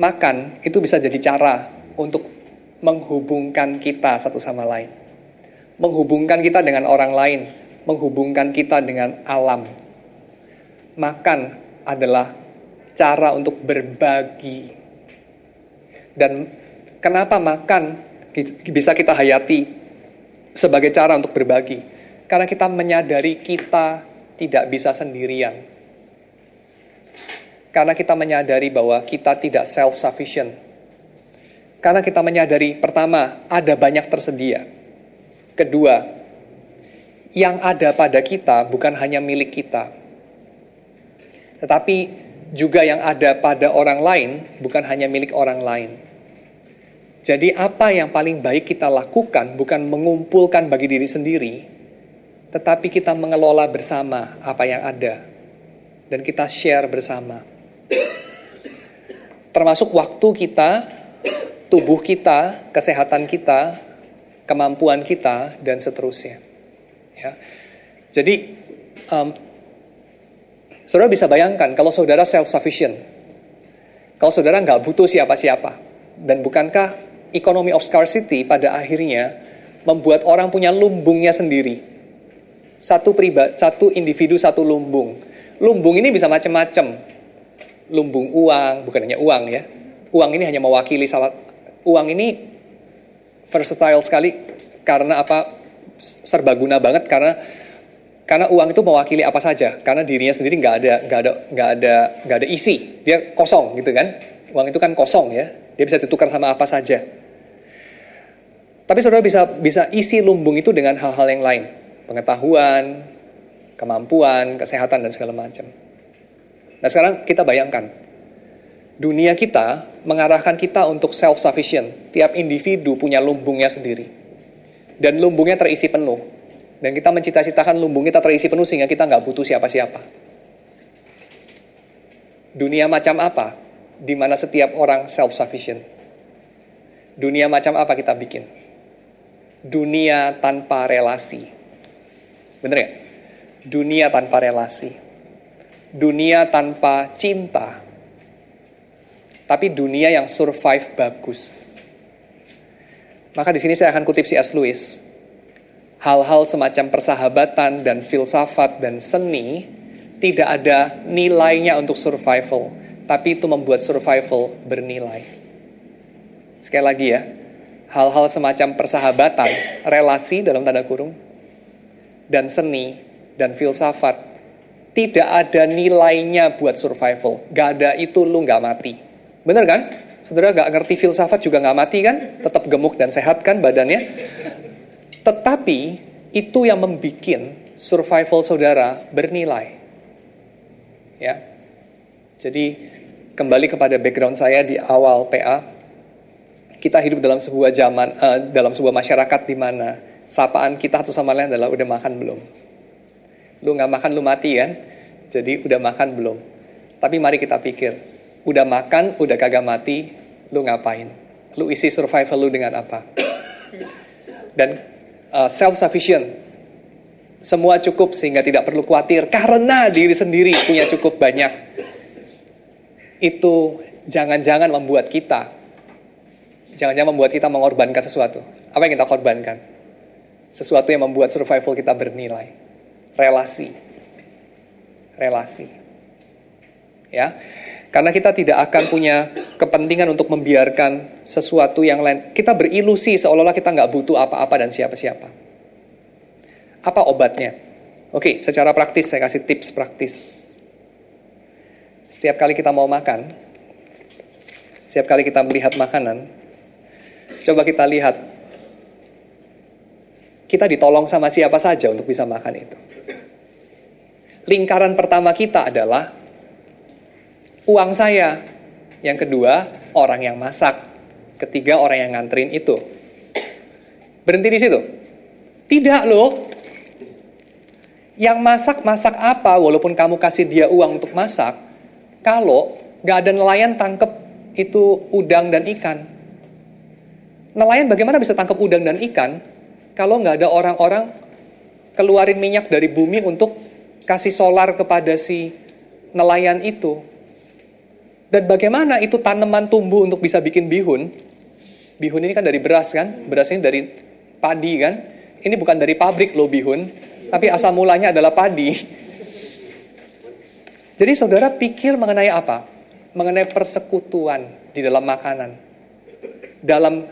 Makan itu bisa jadi cara untuk menghubungkan kita satu sama lain. Menghubungkan kita dengan orang lain. Menghubungkan kita dengan alam. Makan adalah cara untuk berbagi. Dan kenapa makan bisa kita hayati sebagai cara untuk berbagi? Karena kita menyadari kita tidak bisa sendirian. Karena kita menyadari bahwa kita tidak self-sufficient. Karena kita menyadari, pertama, ada banyak tersedia. Kedua, yang ada pada kita bukan hanya milik kita, tetapi juga yang ada pada orang lain bukan hanya milik orang lain. Jadi apa yang paling baik kita lakukan bukan mengumpulkan bagi diri sendiri, tetapi kita mengelola bersama apa yang ada. Dan kita share bersama. Termasuk waktu kita, tubuh kita, kesehatan kita, kemampuan kita, dan seterusnya. Ya. Jadi, saudara bisa bayangkan kalau saudara self-sufficient, kalau saudara nggak butuh siapa-siapa, dan bukankah economy of scarcity pada akhirnya membuat orang punya lumbungnya sendiri, satu individu satu lumbung. Lumbung ini bisa macam-macam, lumbung uang, bukan hanya uang ya, uang ini hanya mewakili uang ini versatile sekali karena apa? Serbaguna banget karena Karena uang itu mewakili apa saja, karena dirinya sendiri nggak ada isi, dia kosong gitu kan. Uang itu kan kosong ya, dia bisa ditukar sama apa saja. Tapi saudara bisa isi lumbung itu dengan hal-hal yang lain, pengetahuan, kemampuan, kesehatan dan segala macam. Nah sekarang kita bayangkan, dunia kita mengarahkan kita untuk self-sufficient. Tiap individu punya lumbungnya sendiri, dan lumbungnya terisi penuh. Dan kita mencita-citakan lumbung kita terisi penuh sehingga kita nggak butuh siapa-siapa. Dunia macam apa? Di mana setiap orang self-sufficient. Dunia macam apa kita bikin? Dunia tanpa relasi. Bener ya? Dunia tanpa relasi. Dunia tanpa cinta. Tapi dunia yang survive bagus. Maka di sini saya akan kutip C.S. Lewis. Hal-hal semacam persahabatan dan filsafat dan seni tidak ada nilainya untuk survival, tapi itu membuat survival bernilai. Sekali lagi ya, hal-hal semacam persahabatan, relasi dalam tanda kurung, dan seni dan filsafat tidak ada nilainya buat survival. Gak ada itu lu gak mati. Bener kan? Saudara gak ngerti filsafat juga gak mati kan? Tetap gemuk dan sehat kan badannya? Tetapi itu yang membuat survival saudara bernilai. Ya. Jadi kembali kepada background saya di awal PA, kita hidup dalam sebuah dalam sebuah masyarakat di mana sapaan kita satu sama lain adalah udah makan belum? Lu nggak makan lu mati kan? Jadi udah makan belum? Tapi mari kita pikir, udah makan, udah kagak mati, lu ngapain? Lu isi survival lu dengan apa? Dan self-sufficient. Semua cukup sehingga tidak perlu khawatir karena diri sendiri punya cukup banyak. Itu jangan-jangan membuat kita mengorbankan sesuatu. Apa yang kita korbankan? Sesuatu yang membuat survival kita bernilai. Relasi. Ya. Karena kita tidak akan punya kepentingan untuk membiarkan sesuatu yang lain. Kita berilusi seolah-olah kita nggak butuh apa-apa dan siapa-siapa. Apa obatnya? Oke, secara praktis saya kasih tips praktis. Setiap kali kita mau makan, setiap kali kita melihat makanan, coba kita lihat, kita ditolong sama siapa saja untuk bisa makan itu. Lingkaran pertama kita adalah uang saya. Yang kedua, orang yang masak. Ketiga, orang yang nganterin itu. Berhenti di situ? Tidak loh. Yang masak apa walaupun kamu kasih dia uang untuk masak, kalau gak ada nelayan tangkep itu udang dan ikan. Nelayan bagaimana bisa tangkap udang dan ikan kalau gak ada orang-orang keluarin minyak dari bumi untuk kasih solar kepada si nelayan itu. Dan bagaimana itu tanaman tumbuh untuk bisa bikin bihun? Bihun ini kan dari beras kan? Beras ini dari padi kan? Ini bukan dari pabrik loh bihun, tapi asal mulanya adalah padi. Jadi saudara pikir mengenai apa? Mengenai persekutuan di dalam makanan. Dalam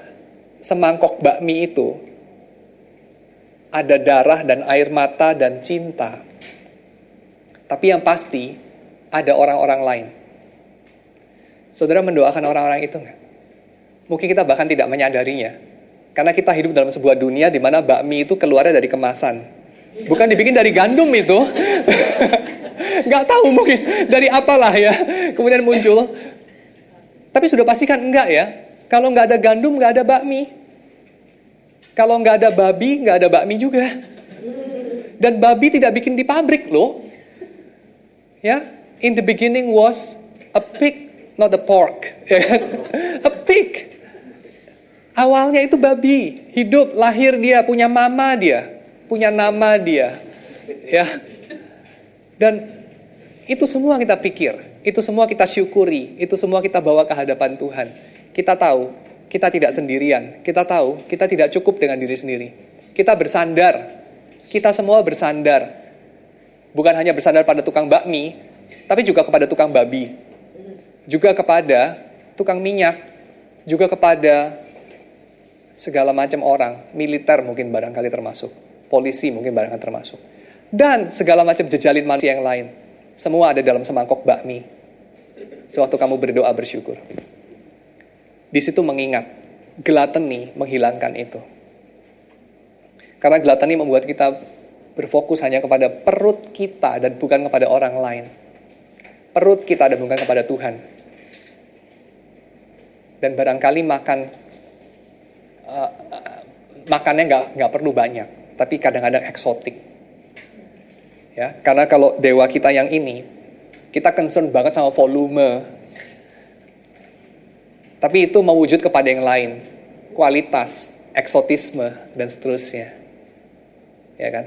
semangkok bakmi itu ada darah dan air mata dan cinta. Tapi yang pasti ada orang-orang lain. Saudara mendoakan orang-orang itu nggak? Mungkin kita bahkan tidak menyadarinya. Karena kita hidup dalam sebuah dunia di mana bakmi itu keluarnya dari kemasan. Bukan dibikin dari gandum itu. Nggak tahu mungkin dari apalah ya. Kemudian muncul. Tapi sudah pastikan enggak ya. Kalau nggak ada gandum, nggak ada bakmi. Kalau nggak ada babi, nggak ada bakmi juga. Dan babi tidak bikin di pabrik loh. Ya, in the beginning was a pig, not a pork. A pig. Awalnya itu babi, hidup, lahir dia, punya mama dia, punya nama dia. Ya. Dan itu semua kita pikir, itu semua kita syukuri, itu semua kita bawa ke hadapan Tuhan. Kita tahu, kita tidak sendirian. Kita tahu, kita tidak cukup dengan diri sendiri. Kita bersandar, kita semua bersandar. Bukan hanya bersandar pada tukang bakmi, tapi juga kepada tukang babi. Juga kepada tukang minyak, juga kepada segala macam orang, militer mungkin barangkali termasuk, polisi mungkin barangkali termasuk. dan segala macam jejalin manusia yang lain. Semua ada dalam semangkok bakmi. Sewaktu kamu berdoa bersyukur. Di situ mengingat, gluttony menghilangkan itu. Karena gluttony membuat kita berfokus hanya kepada perut kita dan bukan kepada orang lain. Perut kita dan bukan kepada Tuhan. Dan barangkali makannya nggak perlu banyak, tapi kadang-kadang eksotik. Ya, karena kalau dewa kita yang ini, kita concern banget sama volume. Tapi itu mewujud kepada yang lain, kualitas, eksotisme, dan seterusnya. Ya kan?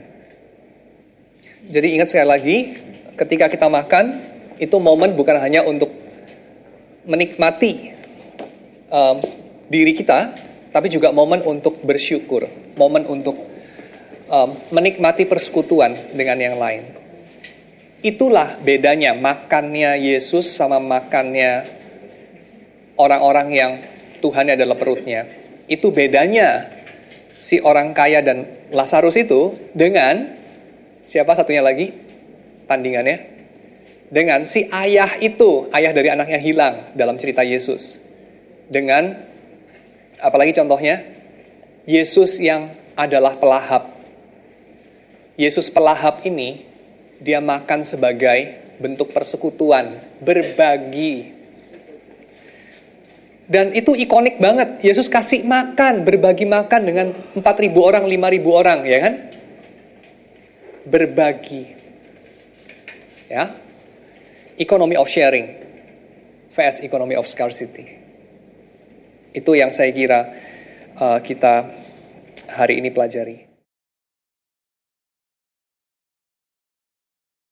Jadi ingat sekali lagi, ketika kita makan, itu momen bukan hanya untuk menikmati diri kita, tapi juga momen untuk bersyukur, momen untuk menikmati persekutuan dengan yang lain. Itulah bedanya makannya Yesus sama makannya orang-orang yang Tuhannya adalah perutnya. Itu bedanya si orang kaya dan Lazarus itu dengan siapa satunya lagi tandingannya? Dengan si ayah itu, ayah dari anak yang hilang dalam cerita Yesus. Dengan, apalagi contohnya, Yesus yang adalah pelahap. Yesus pelahap ini, dia makan sebagai bentuk persekutuan, berbagi. Dan itu ikonik banget, Yesus kasih makan, berbagi makan dengan 4.000 orang, 5.000 orang, ya kan? Berbagi. Ya, economy of sharing, vs economy of scarcity. Itu yang saya kira kita hari ini pelajari.